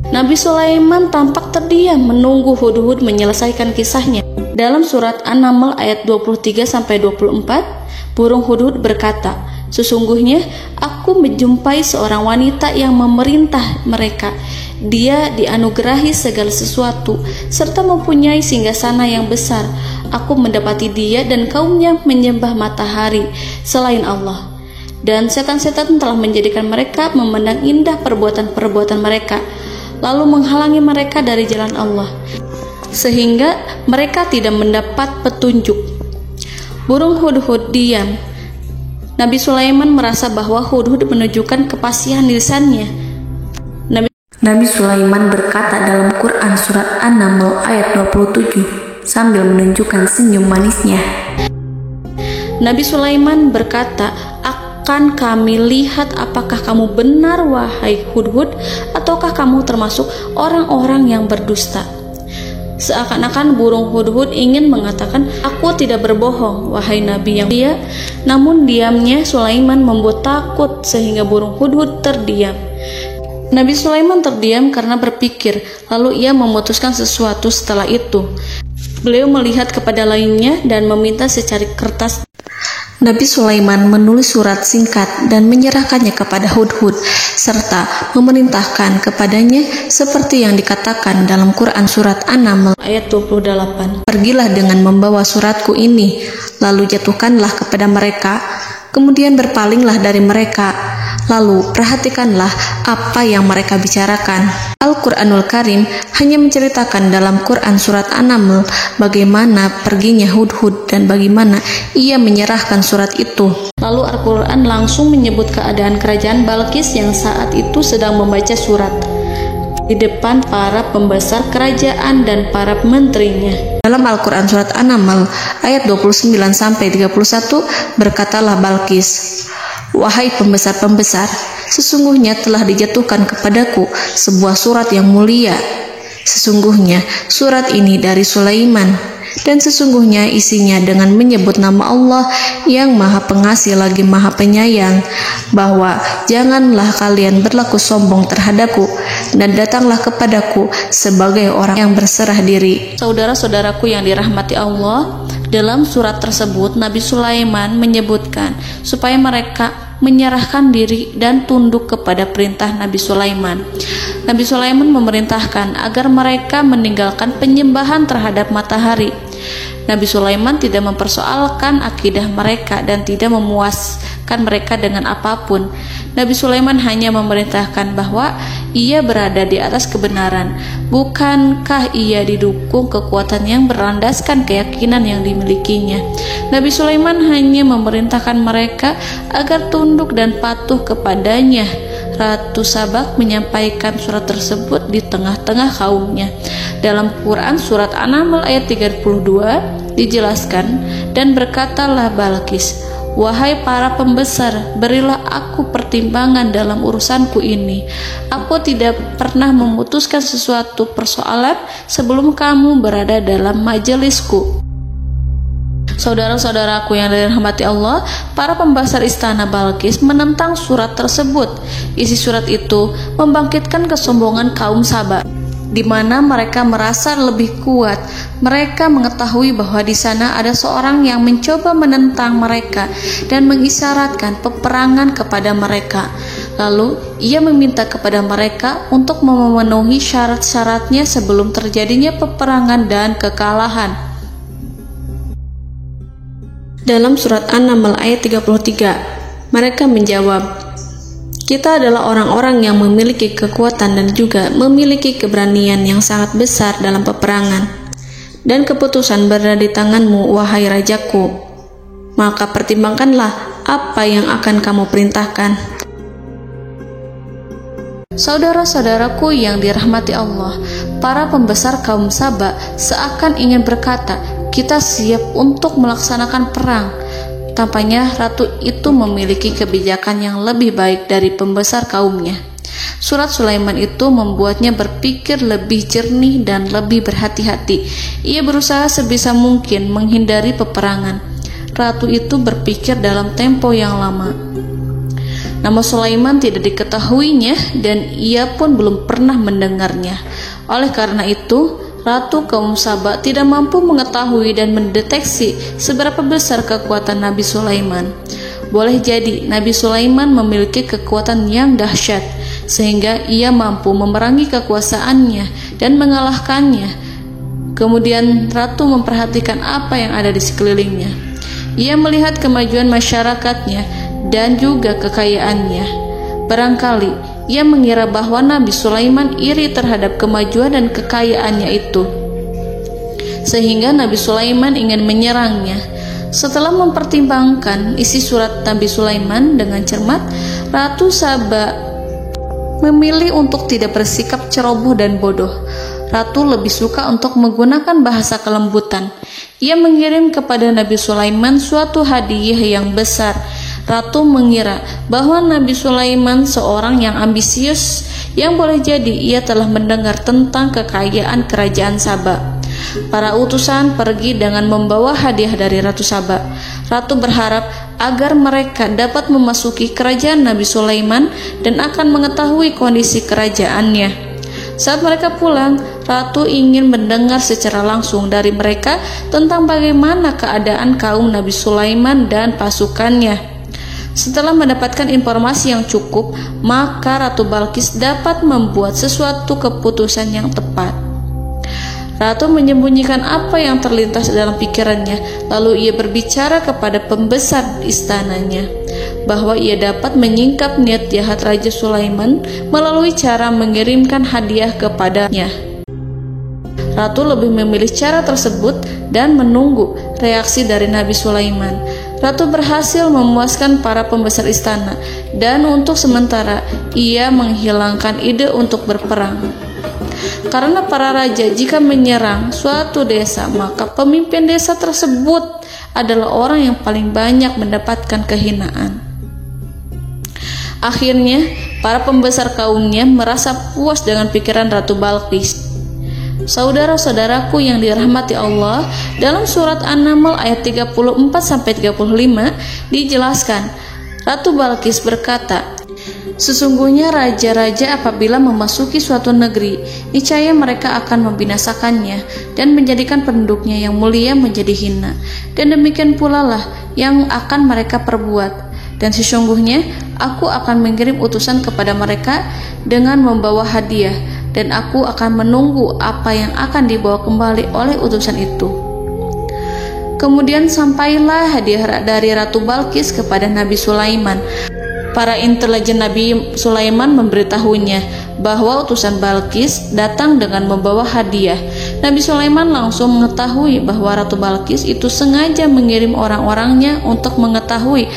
Nabi Sulaiman tampak terdiam menunggu hudhud menyelesaikan kisahnya. Dalam surat An-Naml ayat 23-24, burung hudhud berkata, Sesungguhnya aku menjumpai seorang wanita yang memerintah mereka. Dia dianugerahi segala sesuatu serta mempunyai singgasana yang besar. Aku mendapati dia dan kaumnya menyembah matahari selain Allah. Dan setan-setan telah menjadikan mereka memandang indah perbuatan-perbuatan mereka, lalu menghalangi mereka dari jalan Allah, sehingga mereka tidak mendapat petunjuk. Burung hudhud diam. Nabi Sulaiman merasa bahwa hudhud menunjukkan kepasihan lisannya. Nabi Sulaiman berkata dalam Quran surat An-Naml ayat 27 sambil menunjukkan senyum manisnya. Nabi Sulaiman berkata, "Akan kami lihat apakah kamu benar wahai hudhud, ataukah kamu termasuk orang-orang yang berdusta." Seakan-akan burung hudhud ingin mengatakan, "Aku tidak berbohong, wahai Nabi yang mulia." Namun diamnya Sulaiman membuat takut sehingga burung hudhud terdiam. Nabi Sulaiman terdiam karena berpikir, lalu ia memutuskan sesuatu setelah itu. Beliau melihat kepada lainnya dan meminta secari kertas. Nabi Sulaiman menulis surat singkat dan menyerahkannya kepada hudhud, serta memerintahkan kepadanya seperti yang dikatakan dalam Quran surat An-Naml ayat 28. "Pergilah dengan membawa suratku ini, lalu jatuhkanlah kepada mereka, kemudian berpalinglah dari mereka, lalu perhatikanlah apa yang mereka bicarakan." Al-Quranul Karim hanya menceritakan dalam Quran surat An-Naml bagaimana perginya hudhud dan bagaimana ia menyerahkan surat itu. Lalu Al-Quran langsung menyebut keadaan kerajaan Balqis yang saat itu sedang membaca surat di depan para pembesar kerajaan dan para menterinya. Dalam Al-Quran surat An-Naml ayat 29-31 berkatalah Balqis, "Wahai pembesar-pembesar, sesungguhnya telah dijatuhkan kepadaku sebuah surat yang mulia. Sesungguhnya surat ini dari Sulaiman, dan sesungguhnya isinya dengan menyebut nama Allah yang Maha Pengasih lagi Maha Penyayang, bahwa janganlah kalian berlaku sombong terhadapku, dan datanglah kepadaku sebagai orang yang berserah diri." Saudara-saudaraku yang dirahmati Allah, dalam surat tersebut Nabi Sulaiman menyebutkan supaya mereka menyerahkan diri dan tunduk kepada perintah Nabi Sulaiman. Nabi Sulaiman memerintahkan agar mereka meninggalkan penyembahan terhadap matahari. Nabi Sulaiman tidak mempersoalkan akidah mereka dan tidak memuaskan mereka dengan apapun. Nabi Sulaiman hanya memerintahkan bahwa ia berada di atas kebenaran. Bukankah ia didukung kekuatan yang berlandaskan keyakinan yang dimilikinya? Nabi Sulaiman hanya memerintahkan mereka agar tunduk dan patuh kepadanya. Ratu Sabak menyampaikan surat tersebut di tengah-tengah kaumnya. Dalam Quran surat An-Naml ayat 32 dijelaskan, "Dan berkatalah Balqis, wahai para pembesar, berilah aku pertimbangan dalam urusanku ini. Aku tidak pernah memutuskan sesuatu persoalan sebelum kamu berada dalam majelisku." Saudara-saudaraku yang dirahmati Allah, para pembesar istana Balqis menentang surat tersebut. Isi surat itu membangkitkan kesombongan kaum Sabak, di mana mereka merasa lebih kuat. Mereka mengetahui bahwa di sana ada seorang yang mencoba menentang mereka dan mengisyaratkan peperangan kepada mereka. Lalu ia meminta kepada mereka untuk memenuhi syarat-syaratnya sebelum terjadinya peperangan dan kekalahan. Dalam surat An-Naml ayat 33, mereka menjawab, "Kita adalah orang-orang yang memiliki kekuatan dan juga memiliki keberanian yang sangat besar dalam peperangan. Dan keputusan berada di tanganmu, wahai rajaku. Maka pertimbangkanlah apa yang akan kamu perintahkan." Saudara-saudaraku yang dirahmati Allah, para pembesar kaum Sabak seakan ingin berkata, "Kita siap untuk melaksanakan perang." Tampaknya ratu itu memiliki kebijakan yang lebih baik dari pembesar kaumnya. Surat Sulaiman itu membuatnya berpikir lebih jernih dan lebih berhati-hati. Ia berusaha sebisa mungkin menghindari peperangan. Ratu itu berpikir dalam tempo yang lama. Nama Sulaiman tidak diketahuinya dan ia pun belum pernah mendengarnya. Oleh karena itu, Ratu kaum Sabak tidak mampu mengetahui dan mendeteksi seberapa besar kekuatan Nabi Sulaiman. boleh jadi Nabi Sulaiman memiliki kekuatan yang dahsyat, sehingga ia mampu memerangi kekuasaannya dan mengalahkannya. Kemudian ratu memperhatikan apa yang ada di sekelilingnya. Ia melihat kemajuan masyarakatnya dan juga kekayaannya. Barangkali ia mengira bahwa Nabi Sulaiman iri terhadap kemajuan dan kekayaannya itu, sehingga Nabi Sulaiman ingin menyerangnya. Setelah mempertimbangkan isi surat Nabi Sulaiman dengan cermat, Ratu Saba memilih untuk tidak bersikap ceroboh dan bodoh. Ratu lebih suka untuk menggunakan bahasa kelembutan. Ia mengirim kepada Nabi Sulaiman suatu hadiah yang besar. Ratu mengira bahwa Nabi Sulaiman seorang yang ambisius, yang boleh jadi ia telah mendengar tentang kekayaan kerajaan Saba. Para utusan pergi dengan membawa hadiah dari Ratu Saba. Ratu berharap agar mereka dapat memasuki kerajaan Nabi Sulaiman dan akan mengetahui kondisi kerajaannya. Saat mereka pulang, Ratu ingin mendengar secara langsung dari mereka tentang bagaimana keadaan kaum Nabi Sulaiman dan pasukannya. Setelah mendapatkan informasi yang cukup, maka Ratu Balqis dapat membuat sesuatu keputusan yang tepat. Ratu menyembunyikan apa yang terlintas dalam pikirannya, lalu ia berbicara kepada pembesar istananya bahwa ia dapat menyingkap niat jahat Raja Sulaiman melalui cara mengirimkan hadiah kepadanya. Ratu lebih memilih cara tersebut dan menunggu reaksi dari Nabi Sulaiman. Ratu berhasil memuaskan para pembesar istana, dan untuk sementara ia menghilangkan ide untuk berperang. Karena para raja jika menyerang suatu desa, maka pemimpin desa tersebut adalah orang yang paling banyak mendapatkan kehinaan. Akhirnya, para pembesar kaumnya merasa puas dengan pikiran Ratu Balqis. Saudara-saudaraku yang dirahmati Allah, dalam surat An-Naml ayat 34-35 dijelaskan, Ratu Balqis berkata, "Sesungguhnya raja-raja apabila memasuki suatu negeri, niscaya mereka akan membinasakannya dan menjadikan penduduknya yang mulia menjadi hina. Dan demikian pula lah yang akan mereka perbuat. Dan sesungguhnya aku akan mengirim utusan kepada mereka dengan membawa hadiah, dan aku akan menunggu apa yang akan dibawa kembali oleh utusan itu." Kemudian sampailah hadiah dari Ratu Balqis kepada Nabi Sulaiman. Para intelijen Nabi Sulaiman memberitahunya bahwa utusan Balqis datang dengan membawa hadiah. Nabi Sulaiman langsung mengetahui bahwa Ratu Balqis itu sengaja mengirim orang-orangnya untuk mengetahui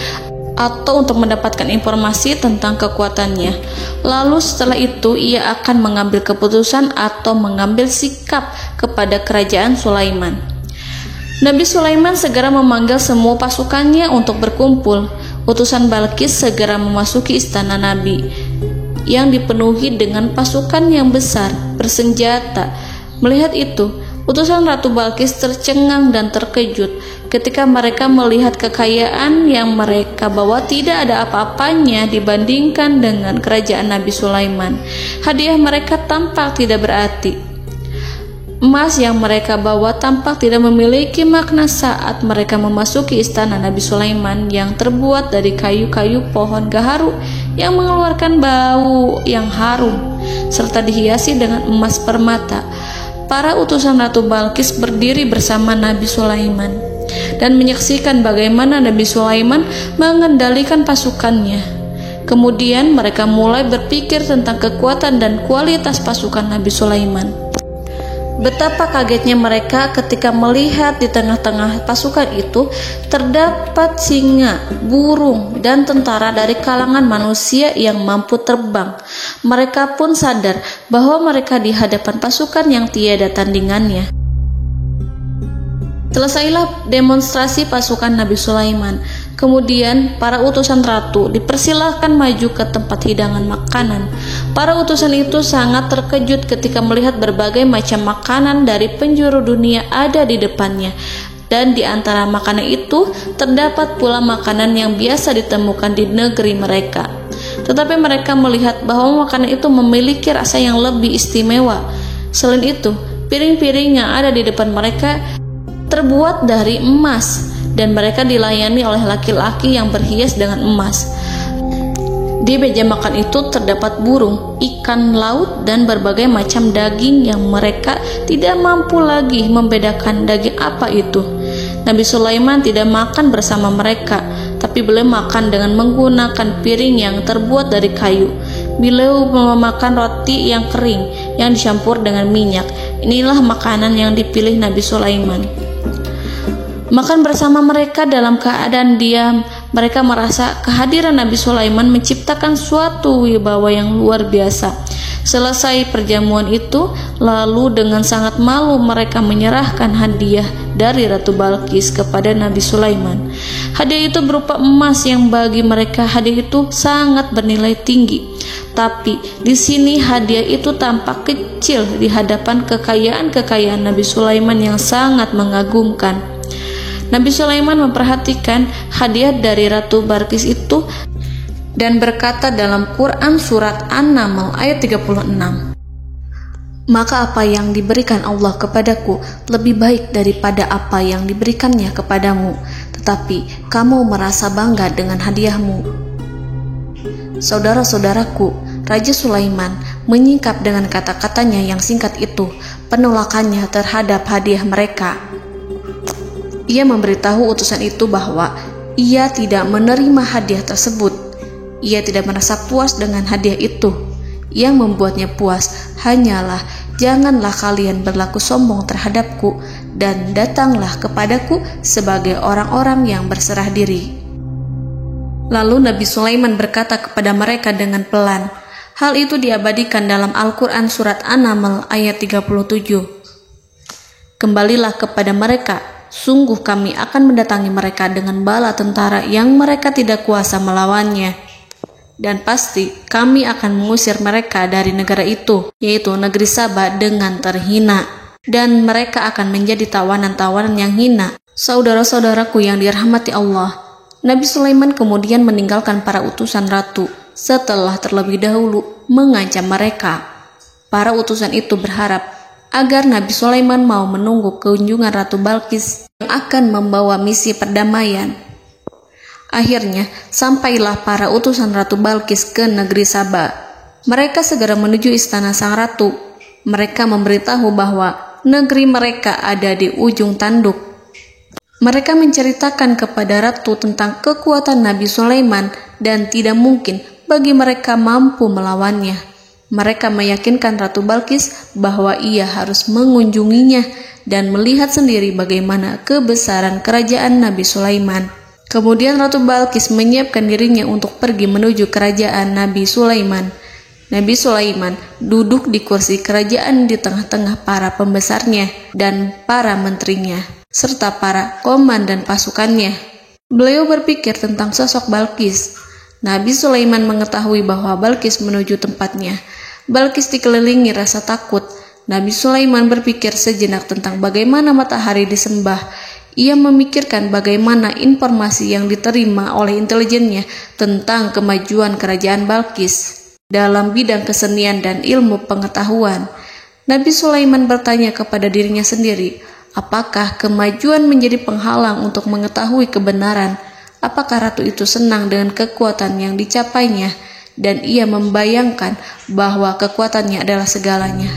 atau untuk mendapatkan informasi tentang kekuatannya. Lalu setelah itu ia akan mengambil keputusan atau mengambil sikap kepada kerajaan Sulaiman. Nabi Sulaiman segera memanggil semua pasukannya untuk berkumpul. Utusan Balqis segera memasuki istana Nabi yang dipenuhi dengan pasukan yang besar, bersenjata. Melihat itu, utusan Ratu Balqis tercengang dan terkejut ketika mereka melihat kekayaan yang mereka bawa tidak ada apa-apanya dibandingkan dengan kerajaan Nabi Sulaiman. Hadiah mereka tampak tidak berarti. Emas yang mereka bawa tampak tidak memiliki makna saat mereka memasuki istana Nabi Sulaiman yang terbuat dari kayu-kayu pohon gaharu yang mengeluarkan bau yang harum serta dihiasi dengan emas permata. Para utusan Ratu Balqis berdiri bersama Nabi Sulaiman dan menyaksikan bagaimana Nabi Sulaiman mengendalikan pasukannya. Kemudian mereka mulai berpikir tentang kekuatan dan kualitas pasukan Nabi Sulaiman. Betapa kagetnya mereka ketika melihat di tengah-tengah pasukan itu terdapat singa, burung, dan tentara dari kalangan manusia yang mampu terbang. Mereka pun sadar bahwa mereka di hadapan pasukan yang tiada tandingannya. Selesailah demonstrasi pasukan Nabi Sulaiman. Kemudian para utusan ratu dipersilahkan maju ke tempat hidangan makanan. Para utusan itu sangat terkejut ketika melihat berbagai macam makanan dari penjuru dunia ada di depannya. Dan di antara makanan itu terdapat pula makanan yang biasa ditemukan di negeri mereka. Tetapi mereka melihat bahwa makanan itu memiliki rasa yang lebih istimewa. Selain itu, piring-piring yang ada di depan mereka terbuat dari emas dan mereka dilayani oleh laki-laki yang berhias dengan emas. Di meja makan itu terdapat burung, ikan laut, dan berbagai macam daging yang mereka tidak mampu lagi membedakan daging apa itu. Nabi Sulaiman tidak makan bersama mereka, tapi beliau makan dengan menggunakan piring yang terbuat dari kayu. Beliau memakan roti yang kering yang dicampur dengan minyak. Inilah makanan yang dipilih Nabi Sulaiman. Makan bersama mereka dalam keadaan diam, mereka merasa kehadiran Nabi Sulaiman menciptakan suatu wibawa yang luar biasa. Selesai perjamuan itu, lalu dengan sangat malu mereka menyerahkan hadiah dari Ratu Balqis kepada Nabi Sulaiman. Hadiah itu berupa emas yang bagi mereka hadiah itu sangat bernilai tinggi. Tapi di sini hadiah itu tampak kecil di hadapan kekayaan-kekayaan Nabi Sulaiman yang sangat mengagumkan. Nabi Sulaiman memperhatikan hadiah dari Ratu Balqis itu dan berkata dalam Quran surat An-Naml ayat 36, "Maka apa yang diberikan Allah kepadaku lebih baik daripada apa yang diberikannya kepadamu, tetapi kamu merasa bangga dengan hadiahmu." Saudara-saudaraku, Raja Sulaiman menyingkap dengan kata-katanya yang singkat itu penolakannya terhadap hadiah mereka. Ia memberitahu utusan itu bahwa ia tidak menerima hadiah tersebut. Ia tidak merasa puas dengan hadiah itu. Yang membuatnya puas hanyalah, "Janganlah kalian berlaku sombong terhadapku dan datanglah kepadaku sebagai orang-orang yang berserah diri." Lalu Nabi Sulaiman berkata kepada mereka dengan pelan. Hal itu diabadikan dalam Al-Quran surat An-Naml ayat 37. "Kembalilah kepada mereka. Sungguh kami akan mendatangi mereka dengan bala tentara yang mereka tidak kuasa melawannya. Dan pasti kami akan mengusir mereka dari negara itu, yaitu negeri Saba, dengan terhina. Dan mereka akan menjadi tawanan-tawanan yang hina." Saudara-saudaraku yang dirahmati Allah, Nabi Sulaiman kemudian meninggalkan para utusan ratu setelah terlebih dahulu mengancam mereka. Para utusan itu berharap agar Nabi Sulaiman mau menunggu kunjungan Ratu Balqis yang akan membawa misi perdamaian. Akhirnya, sampailah para utusan Ratu Balqis ke negeri Saba. Mereka segera menuju istana sang ratu. Mereka memberitahu bahwa negeri mereka ada di ujung tanduk. Mereka menceritakan kepada ratu tentang kekuatan Nabi Sulaiman dan tidak mungkin bagi mereka mampu melawannya. Mereka meyakinkan Ratu Balqis bahwa ia harus mengunjunginya dan melihat sendiri bagaimana kebesaran kerajaan Nabi Sulaiman. Kemudian Ratu Balqis menyiapkan dirinya untuk pergi menuju kerajaan Nabi Sulaiman. Nabi Sulaiman duduk di kursi kerajaan di tengah-tengah para pembesarnya dan para menterinya, serta para komandan pasukannya. Beliau berpikir tentang sosok Balqis. Nabi Sulaiman mengetahui bahwa Balqis menuju tempatnya. Balqis dikelilingi rasa takut. Nabi Sulaiman berpikir sejenak tentang bagaimana matahari disembah. Ia memikirkan bagaimana informasi yang diterima oleh intelijennya tentang kemajuan kerajaan Balqis dalam bidang kesenian dan ilmu pengetahuan. Nabi Sulaiman bertanya kepada dirinya sendiri, apakah kemajuan menjadi penghalang untuk mengetahui kebenaran? Apakah ratu itu senang dengan kekuatan yang dicapainya? Dan ia membayangkan bahwa kekuatannya adalah segalanya.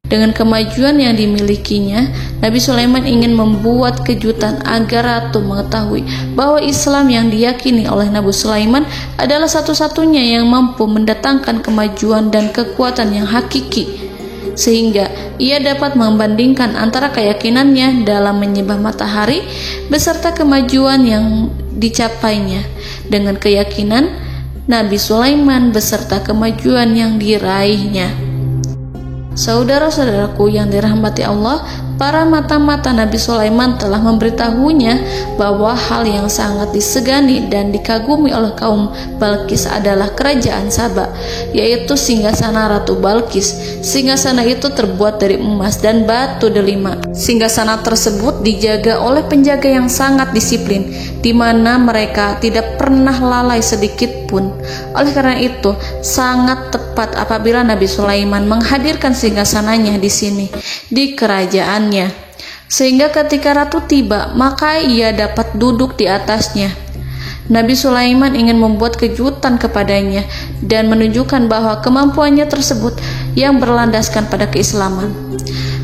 Dengan kemajuan yang dimilikinya, Nabi Sulaiman ingin membuat kejutan agar ratu mengetahui bahwa Islam yang diyakini oleh Nabi Sulaiman adalah satu-satunya yang mampu mendatangkan kemajuan dan kekuatan yang hakiki, sehingga ia dapat membandingkan antara keyakinannya dalam menyembah matahari beserta kemajuan yang dicapainya dengan keyakinan Nabi Sulaiman beserta kemajuan yang diraihnya. Saudara-saudaraku yang dirahmati Allah, para mata-mata Nabi Sulaiman telah memberitahunya bahwa hal yang sangat disegani dan dikagumi oleh kaum Balqis adalah kerajaan Saba, yaitu singgasana Ratu Balqis. Singgasana itu terbuat dari emas dan batu delima. Singgasana tersebut dijaga oleh penjaga yang sangat disiplin, di mana mereka tidak pernah lalai sedikit pun. Oleh karena itu, sangat tepat apabila Nabi Sulaiman menghadirkan singgasananya di sini, di kerajaannya. sehingga ketika ratu tiba, maka ia dapat duduk di atasnya. Nabi Sulaiman ingin membuat kejutan kepadanya dan menunjukkan bahwa kemampuannya tersebut yang berlandaskan pada keislaman.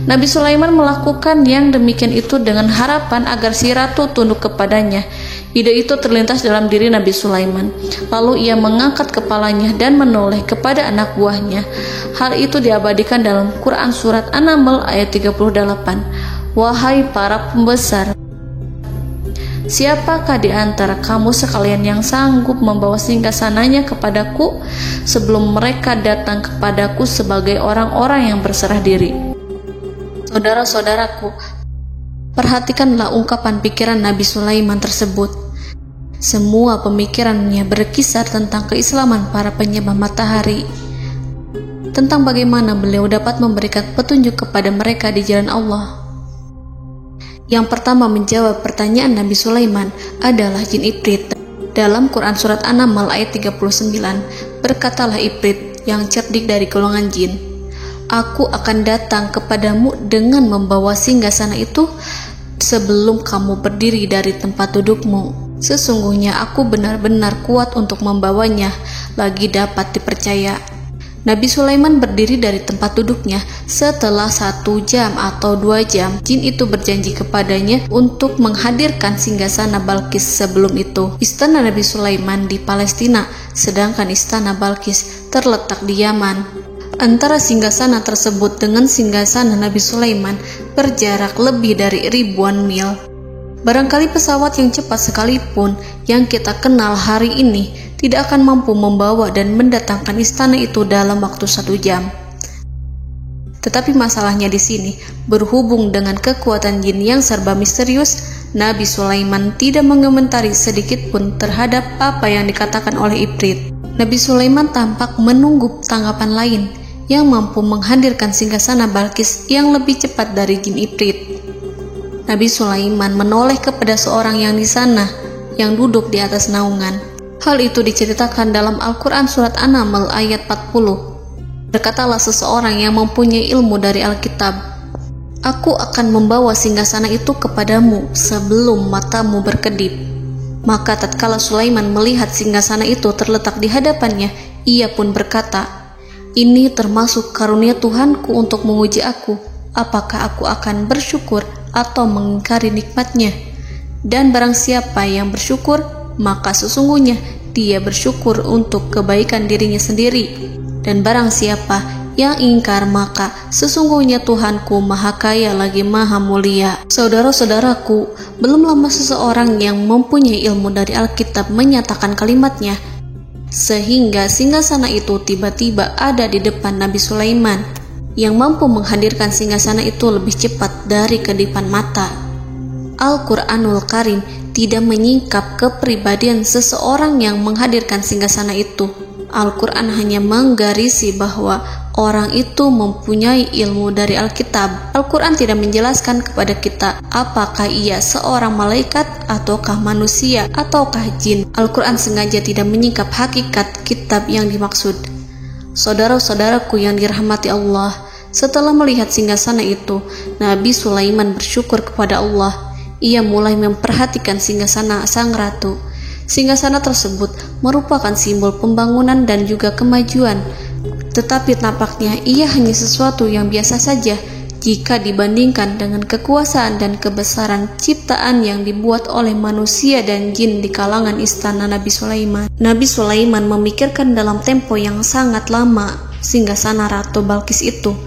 Nabi Sulaiman melakukan yang demikian itu dengan harapan agar si ratu tunduk kepadanya. Ide itu terlintas dalam diri Nabi Sulaiman. Lalu ia mengangkat kepalanya dan menoleh kepada anak buahnya. Hal itu diabadikan dalam Quran Surat An-Naml ayat 38. Wahai para pembesar, siapakah di antara kamu sekalian yang sanggup membawa singgasananya kepadaku sebelum mereka datang kepadaku sebagai orang-orang yang berserah diri? Saudara-saudaraku, perhatikanlah ungkapan pikiran Nabi Sulaiman tersebut. Semua pemikirannya berkisar tentang keislaman para penyembah matahari, tentang bagaimana beliau dapat memberikan petunjuk kepada mereka di jalan Allah. Yang pertama menjawab pertanyaan Nabi Sulaiman adalah jin Ifrit. Dalam Quran Surat An-Naml ayat 39, berkatalah Ifrit yang cerdik dari golongan jin, "Aku akan datang kepadamu dengan membawa singgasana itu sebelum kamu berdiri dari tempat dudukmu. Sesungguhnya aku benar-benar kuat untuk membawanya, lagi dapat dipercaya." Nabi Sulaiman berdiri dari tempat duduknya. Setelah 1 jam atau 2 jam, jin itu berjanji kepadanya untuk menghadirkan singgasana Balkis. Sebelum itu, istana Nabi Sulaiman di Palestina, sedangkan istana Balkis terletak di Yaman. Antara singgasana tersebut dengan singgasana Nabi Sulaiman berjarak lebih dari ribuan mil. Barangkali pesawat yang cepat sekalipun yang kita kenal hari ini tidak akan mampu membawa dan mendatangkan istana itu dalam waktu 1 jam. Tetapi masalahnya di sini, berhubung dengan kekuatan jin yang serba misterius, Nabi Sulaiman tidak mengomentari sedikit pun terhadap apa yang dikatakan oleh Ifrit. Nabi Sulaiman tampak menunggu tanggapan lain yang mampu menghadirkan singgasana Balkis yang lebih cepat dari jin Ifrit. Nabi Sulaiman menoleh kepada seorang yang di sana, yang duduk di atas naungan. Hal itu diceritakan dalam Al-Quran Surat An-Naml ayat 40. Berkatalah seseorang yang mempunyai ilmu dari Alkitab, "Aku akan membawa singgasana itu kepadamu sebelum matamu berkedip." Maka tatkala Sulaiman melihat singgasana itu terletak di hadapannya, ia pun berkata, "Ini termasuk karunia Tuhanku untuk menguji aku, apakah aku akan bersyukur atau mengingkari nikmatnya? Dan barang siapa yang bersyukur, maka sesungguhnya dia bersyukur untuk kebaikan dirinya sendiri. Dan barang siapa yang ingkar, maka sesungguhnya Tuhanku Maha Kaya lagi Maha Mulia." Saudara-saudaraku, belum lama seseorang yang mempunyai ilmu dari Alkitab menyatakan kalimatnya, sehingga singgasana itu tiba-tiba ada di depan Nabi Sulaiman, yang mampu menghadirkan singgasana itu lebih cepat dari kedipan mata. Al-Quranul Karim tidak menyingkap kepribadian seseorang yang menghadirkan singgasana itu. Al-Quran hanya menggarisi bahwa orang itu mempunyai ilmu dari Alkitab. Al-Quran tidak menjelaskan kepada kita apakah ia seorang malaikat, ataukah manusia, ataukah jin. Al-Quran sengaja tidak menyingkap hakikat kitab yang dimaksud. Saudara-saudaraku yang dirahmati Allah, setelah melihat singgasana itu, Nabi Sulaiman bersyukur kepada Allah. Ia mulai memperhatikan singgasana sang ratu. Singgasana tersebut merupakan simbol pembangunan dan juga kemajuan. Tetapi tampaknya ia hanya sesuatu yang biasa saja jika dibandingkan dengan kekuasaan dan kebesaran ciptaan yang dibuat oleh manusia dan jin di kalangan istana Nabi Sulaiman. Nabi Sulaiman memikirkan dalam tempo yang sangat lama singgasana Ratu Balkis itu.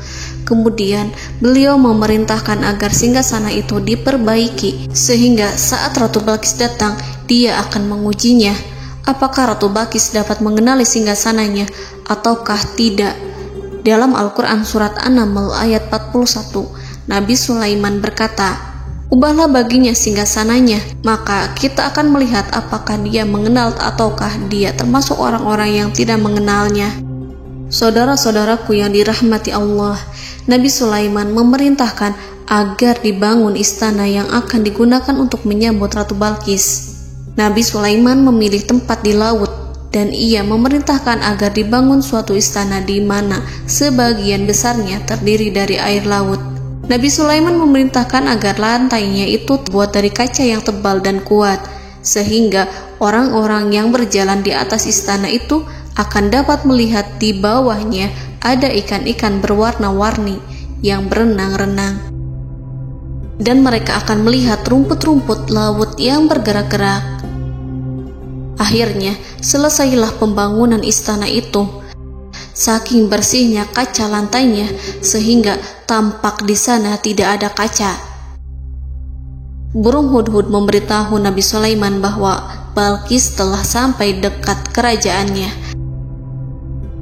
Kemudian beliau memerintahkan agar singgasana itu diperbaiki, sehingga saat Ratu Balkis datang, dia akan mengujinya. Apakah Ratu Balkis dapat mengenali singgasananya ataukah tidak? Dalam Al-Quran Surat An-Naml ayat 41, Nabi Sulaiman berkata, "Ubahlah baginya singgasananya, maka kita akan melihat apakah dia mengenal ataukah dia termasuk orang-orang yang tidak mengenalnya." Saudara-saudaraku yang dirahmati Allah, Nabi Sulaiman memerintahkan agar dibangun istana yang akan digunakan untuk menyambut Ratu Balkis. Nabi Sulaiman memilih tempat di laut, dan ia memerintahkan agar dibangun suatu istana di mana sebagian besarnya terdiri dari air laut. Nabi Sulaiman memerintahkan agar lantainya itu terbuat dari kaca yang tebal dan kuat, sehingga orang-orang yang berjalan di atas istana itu akan dapat melihat di bawahnya ada ikan-ikan berwarna-warni yang berenang-renang. Dan mereka akan melihat rumput-rumput laut yang bergerak-gerak. Akhirnya, selesailah pembangunan istana itu. Saking bersihnya kaca lantainya, sehingga tampak di sana tidak ada kaca. Burung hudhud memberitahu Nabi Sulaiman bahwa Balqis telah sampai dekat kerajaannya.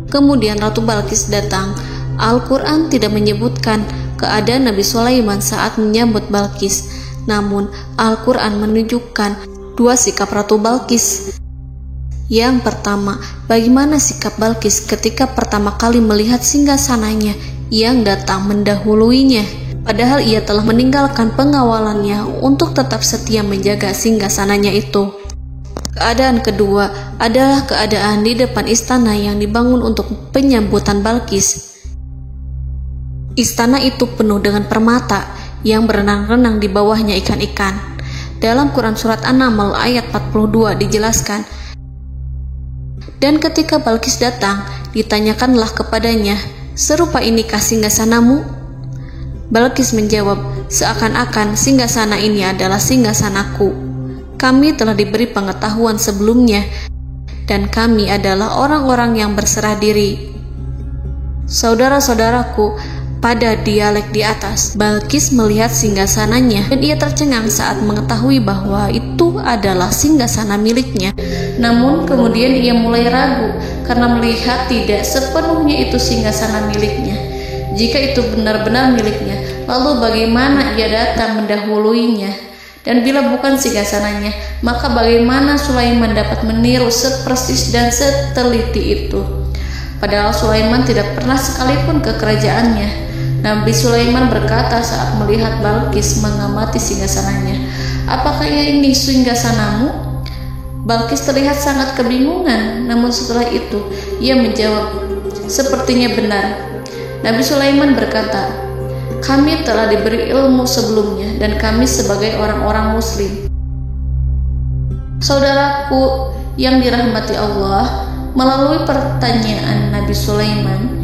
Kemudian Ratu Balqis datang. Al-Quran tidak menyebutkan keadaan Nabi Sulaiman saat menyambut Balqis, namun Al-Quran menunjukkan dua sikap Ratu Balqis. Yang pertama, bagaimana sikap Balqis ketika pertama kali melihat singgasananya yang datang mendahuluinya, padahal ia telah meninggalkan pengawalannya untuk tetap setia menjaga singgasananya itu. Keadaan kedua adalah keadaan di depan istana yang dibangun untuk penyambutan Balqis. Istana itu penuh dengan permata yang berenang-renang di bawahnya ikan-ikan. Dalam Quran Surat An-Naml ayat 42 dijelaskan, dan ketika Balqis datang, ditanyakanlah kepadanya, serupa inikah singgasanamu? Balqis menjawab, seakan-akan singgasana ini adalah singgasanaku. Kami telah diberi pengetahuan sebelumnya, dan kami adalah orang-orang yang berserah diri. Saudara-saudaraku, pada dialek di atas, Balqis melihat singgasananya dan ia tercengang saat mengetahui bahwa itu adalah singgasana miliknya. Namun kemudian ia mulai ragu karena melihat tidak sepenuhnya itu singgasana miliknya. Jika itu benar-benar miliknya, lalu bagaimana ia datang mendahuluinya? Dan bila bukan singgasananya, maka bagaimana Sulaiman dapat meniru sepersis dan seteliti itu? Padahal Sulaiman tidak pernah sekalipun ke kerajaannya. Nabi Sulaiman berkata saat melihat Balqis mengamati singgasananya, apakah ini singgasanamu? Balqis terlihat sangat kebingungan, namun setelah itu ia menjawab, sepertinya benar. Nabi Sulaiman berkata, kami telah diberi ilmu sebelumnya dan kami sebagai orang-orang muslim. Saudaraku yang dirahmati Allah, melalui pertanyaan Nabi Sulaiman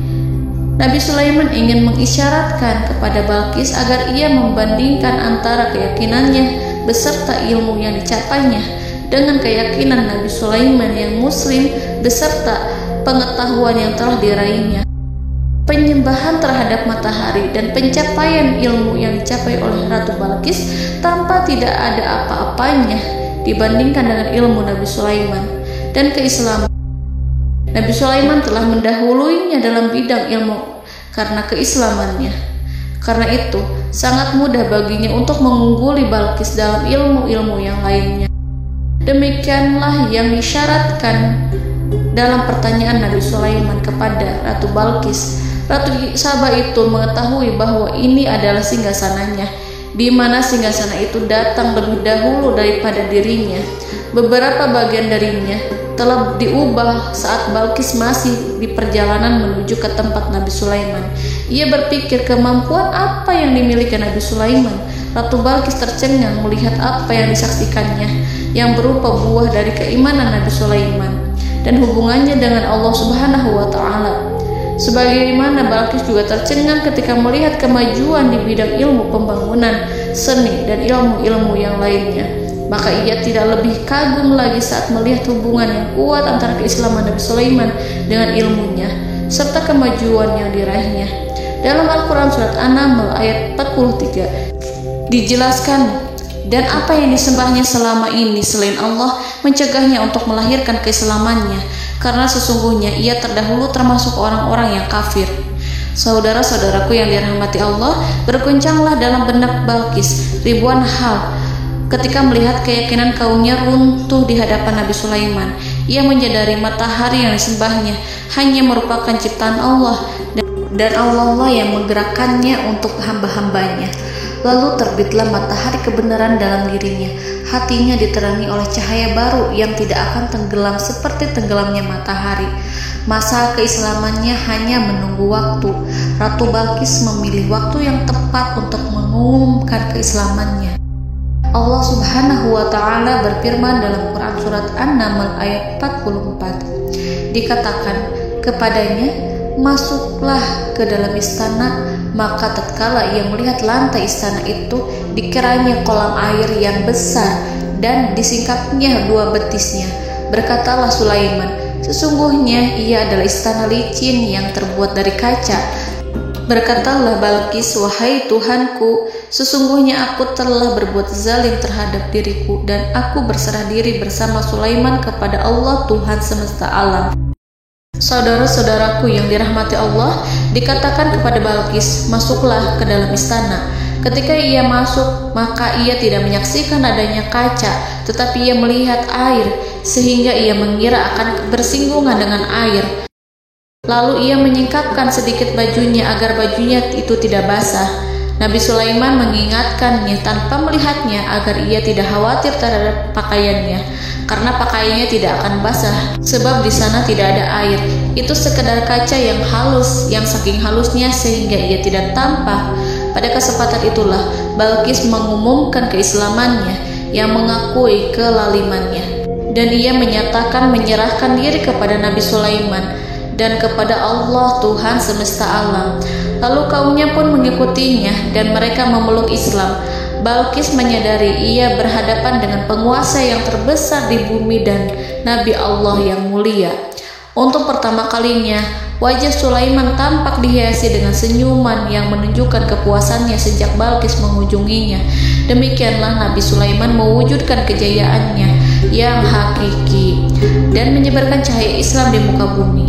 ingin mengisyaratkan kepada Balqis agar ia membandingkan antara keyakinannya beserta ilmu yang dicapainya dengan keyakinan Nabi Sulaiman yang muslim beserta pengetahuan yang telah diraihnya. Penyembahan terhadap matahari dan pencapaian ilmu yang dicapai oleh Ratu Balqis tanpa tidak ada apa-apanya dibandingkan dengan ilmu Nabi Sulaiman dan keislaman. Nabi Sulaiman telah mendahuluinya dalam bidang ilmu karena keislamannya. Karena itu, sangat mudah baginya untuk mengungguli Balqis dalam ilmu-ilmu yang lainnya. Demikianlah yang disyaratkan dalam pertanyaan Nabi Sulaiman kepada Ratu Balqis. Ratu Saba itu mengetahui bahwa ini adalah singgasananya, di mana singgasana itu datang lebih dahulu daripada dirinya. Beberapa bagian darinya telah diubah saat Balqis masih di perjalanan menuju ke tempat Nabi Sulaiman. Ia berpikir kemampuan apa yang dimiliki Nabi Sulaiman. Ratu Balqis tercengang melihat apa yang disaksikannya, yang berupa buah dari keimanan Nabi Sulaiman dan hubungannya dengan Allah Subhanahu wa Ta'ala. Sebagaimana Balqis juga tercengang ketika melihat kemajuan di bidang ilmu pembangunan, seni, dan ilmu-ilmu yang lainnya. Maka ia tidak lebih kagum lagi saat melihat hubungan yang kuat antara keislaman Nabi Sulaiman dengan ilmunya, serta kemajuan yang diraihnya. Dalam Al-Quran Surat An-Naml ayat 43 dijelaskan, dan apa yang disembahnya selama ini selain Allah mencegahnya untuk melahirkan keislamannya, karena sesungguhnya ia terdahulu termasuk orang-orang yang kafir. Saudara-saudaraku yang dirahmati Allah, berguncanglah dalam benak Balqis ribuan hal ketika melihat keyakinan kaumnya runtuh di hadapan Nabi Sulaiman. Ia menyadari matahari yang disembahnya hanya merupakan ciptaan Allah, dan Allah lah yang menggerakkannya untuk hamba-hambanya. Lalu terbitlah matahari kebenaran dalam dirinya. Hatinya diterangi oleh cahaya baru yang tidak akan tenggelam seperti tenggelamnya matahari. Masa keislamannya hanya menunggu waktu. Ratu Balqis memilih waktu yang tepat untuk mengumumkan keislamannya. Allah Subhanahu wa Ta'ala berfirman dalam Quran Surat An-Naml ayat 44. Dikatakan kepadanya, masuklah ke dalam istana. Maka tatkala ia melihat lantai istana itu, dikiranya kolam air yang besar dan disingkapnya 2 betisnya. Berkatalah Sulaiman, sesungguhnya ia adalah istana licin yang terbuat dari kaca. Berkatalah Balqis, wahai Tuhanku, sesungguhnya aku telah berbuat zalim terhadap diriku dan aku berserah diri bersama Sulaiman kepada Allah Tuhan semesta alam. Saudara-saudaraku yang dirahmati Allah, dikatakan kepada Balqis, masuklah ke dalam istana. Ketika ia masuk, maka ia tidak menyaksikan adanya kaca, tetapi ia melihat air, sehingga ia mengira akan bersinggungan dengan air. Lalu ia menyingkapkan sedikit bajunya agar bajunya itu tidak basah. Nabi Sulaiman mengingatkannya tanpa melihatnya agar ia tidak khawatir terhadap pakaiannya, karena pakaiannya tidak akan basah, sebab di sana tidak ada air. Itu sekedar kaca yang halus, yang saking halusnya sehingga ia tidak tampak. Pada kesempatan itulah Balqis mengumumkan keislamannya yang mengakui kelalimannya, dan ia menyatakan menyerahkan diri kepada Nabi Sulaiman dan kepada Allah Tuhan semesta alam. Lalu kaumnya pun mengikutinya dan mereka memeluk Islam. Balqis menyadari ia berhadapan dengan penguasa yang terbesar di bumi dan Nabi Allah yang mulia. Untuk pertama kalinya, wajah Sulaiman tampak dihiasi dengan senyuman yang menunjukkan kepuasannya sejak Balqis mengunjunginya. Demikianlah Nabi Sulaiman mewujudkan kejayaannya yang hakiki dan menyebarkan cahaya Islam di muka bumi.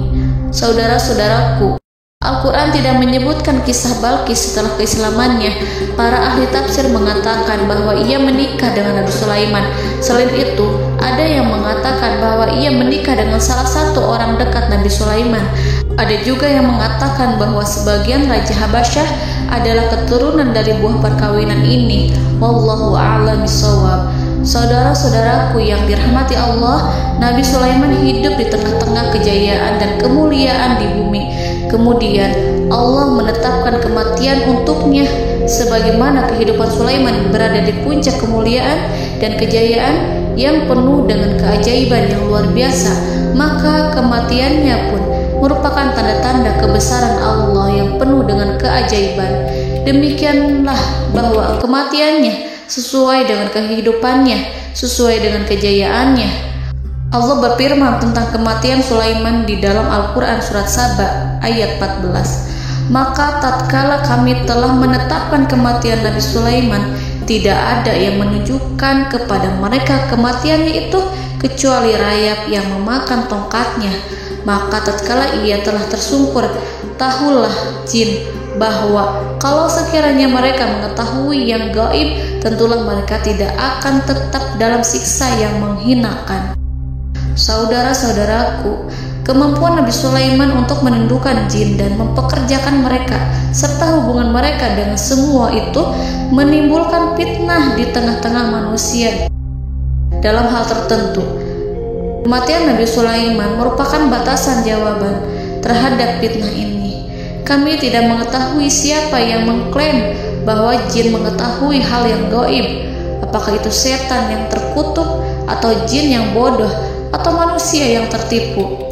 Saudara-saudaraku, Al-Quran tidak menyebutkan kisah Balqis setelah keislamannya. Para ahli tafsir mengatakan bahwa ia menikah dengan Nabi Sulaiman. Selain itu, ada yang mengatakan bahwa ia menikah dengan salah satu orang dekat Nabi Sulaiman. Ada juga yang mengatakan bahwa sebagian Raja Habasyah adalah keturunan dari buah perkawinan ini. Wallahu a'lam bishawab. Saudara-saudaraku yang dirahmati Allah, Nabi Sulaiman hidup di tengah-tengah kejayaan dan kemuliaan di bumi. Kemudian Allah menetapkan kematian untuknya, sebagaimana kehidupan Sulaiman berada di puncak kemuliaan dan kejayaan yang penuh dengan keajaiban yang luar biasa. Maka kematiannya pun merupakan tanda-tanda kebesaran Allah yang penuh dengan keajaiban. Demikianlah bahwa kematiannya sesuai dengan kehidupannya, sesuai dengan kejayaannya. Allah berfirman tentang kematian Sulaiman di dalam Al-Quran Surat Saba ayat 14. Maka tatkala kami telah menetapkan kematian Nabi Sulaiman, tidak ada yang menunjukkan kepada mereka kematiannya itu kecuali rayap yang memakan tongkatnya. Maka tatkala ia telah tersungkur, tahulah jin bahwa kalau sekiranya mereka mengetahui yang gaib, tentulah mereka tidak akan tetap dalam siksa yang menghinakan. Saudara-saudaraku, kemampuan Nabi Sulaiman untuk menundukkan jin dan mempekerjakan mereka serta hubungan mereka dengan semua itu menimbulkan fitnah di tengah-tengah manusia. Dalam hal tertentu, kematian Nabi Sulaiman merupakan batasan jawaban terhadap fitnah ini. Kami tidak mengetahui siapa yang mengklaim bahwa jin mengetahui hal yang gaib. Apakah itu setan yang terkutuk, atau jin yang bodoh, atau manusia yang tertipu?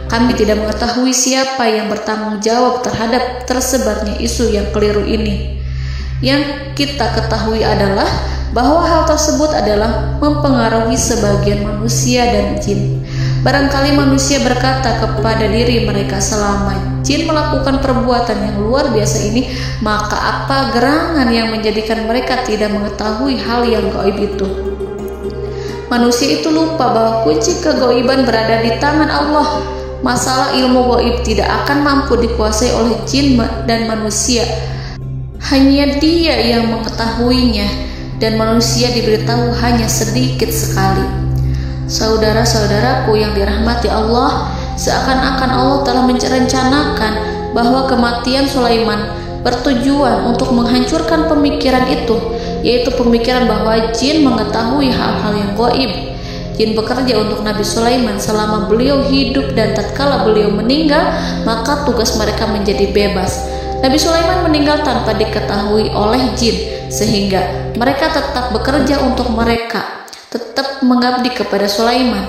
Kami tidak mengetahui siapa yang bertanggung jawab terhadap tersebarnya isu yang keliru ini. Yang kita ketahui adalah bahwa hal tersebut adalah mempengaruhi sebagian manusia dan jin. Barangkali manusia berkata kepada diri mereka, selama jin melakukan perbuatan yang luar biasa ini, maka apa gerangan yang menjadikan mereka tidak mengetahui hal yang gaib itu? Manusia itu lupa bahwa kunci kegaiban berada di tangan Allah. Masalah ilmu gaib tidak akan mampu dikuasai oleh jin dan manusia. Hanya Dia yang mengetahuinya, dan manusia diberitahu hanya sedikit sekali. Saudara-saudaraku yang dirahmati Allah, seakan-akan Allah telah merencanakan bahwa kematian Sulaiman bertujuan untuk menghancurkan pemikiran itu, yaitu pemikiran bahwa jin mengetahui hal-hal yang gaib. Jin bekerja untuk Nabi Sulaiman selama beliau hidup, dan tatkala beliau meninggal, maka tugas mereka menjadi bebas. Nabi Sulaiman meninggal tanpa diketahui oleh jin, sehingga mereka tetap bekerja untuk mereka, tetap mengabdi kepada Sulaiman.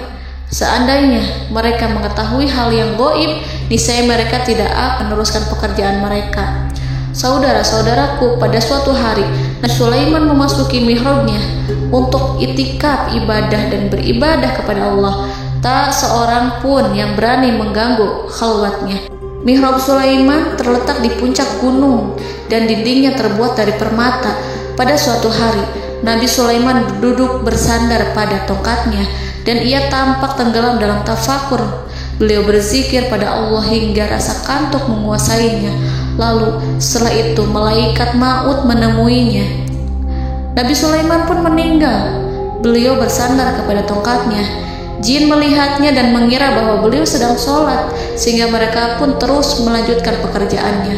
Seandainya mereka mengetahui hal yang gaib, niscaya mereka tidak akan meneruskan pekerjaan mereka. Saudara-saudaraku, pada suatu hari Nabi Sulaiman memasuki mihrabnya untuk itikaf ibadah dan beribadah kepada Allah. Tak seorang pun yang berani mengganggu khalwatnya. Mihrab Sulaiman terletak di puncak gunung dan dindingnya terbuat dari permata. Pada suatu hari Nabi Sulaiman duduk bersandar pada tongkatnya dan ia tampak tenggelam dalam tafakur. Beliau berzikir pada Allah hingga rasa kantuk menguasainya. Lalu setelah itu malaikat maut menemuinya. Nabi Sulaiman pun meninggal. Beliau bersandar kepada tongkatnya. Jin melihatnya dan mengira bahwa beliau sedang sholat, sehingga mereka pun terus melanjutkan pekerjaannya.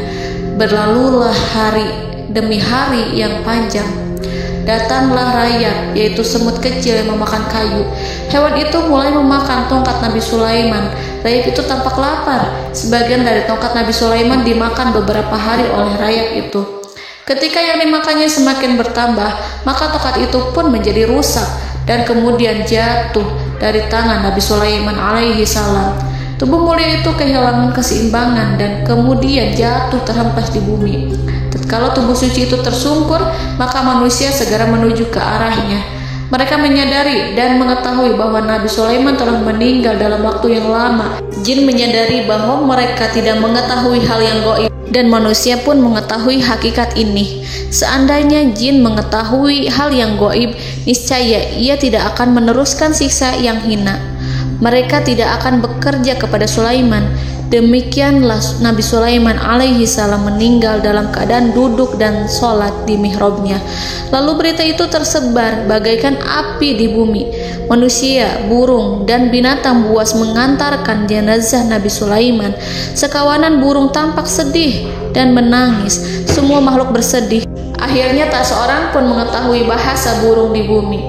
Berlalulah hari demi hari yang panjang. Datanglah rayap, yaitu semut kecil yang memakan kayu. Hewan itu mulai memakan tongkat Nabi Sulaiman. Rayap itu tampak lapar. Sebagian dari tongkat Nabi Sulaiman dimakan beberapa hari oleh rayap itu. Ketika yang dimakannya semakin bertambah, maka tongkat itu pun menjadi rusak dan kemudian jatuh dari tangan Nabi Sulaiman alaihi salam. Tubuh mulia itu kehilangan keseimbangan dan kemudian jatuh terhempas di bumi. Tatkala tubuh suci itu tersungkur, maka manusia segera menuju ke arahnya. Mereka menyadari dan mengetahui bahwa Nabi Sulaiman telah meninggal dalam waktu yang lama. Jin menyadari bahwa mereka tidak mengetahui hal yang gaib, dan manusia pun mengetahui hakikat ini. Seandainya jin mengetahui hal yang gaib, niscaya ia tidak akan meneruskan siksa yang hina. Mereka tidak akan bekerja kepada Sulaiman. Demikianlah Nabi Sulaiman alaihi salam meninggal dalam keadaan duduk dan sholat di mihrabnya. Lalu berita itu tersebar bagaikan api di bumi. Manusia, burung, dan binatang buas mengantarkan jenazah Nabi Sulaiman. Sekawanan burung tampak sedih dan menangis. Semua makhluk bersedih. Akhirnya tak seorang pun mengetahui bahasa burung di bumi.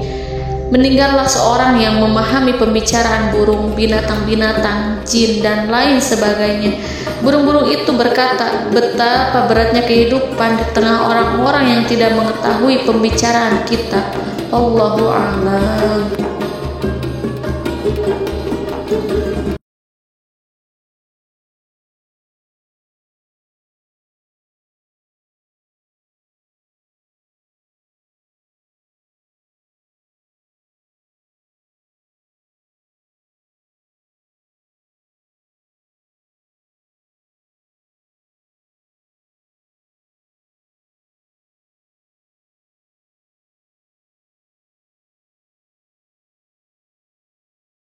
Meninggallah seorang yang memahami pembicaraan burung, binatang-binatang, jin, dan lain sebagainya. Burung-burung itu berkata, betapa beratnya kehidupan di tengah orang-orang yang tidak mengetahui pembicaraan kita. Allahu a'lam.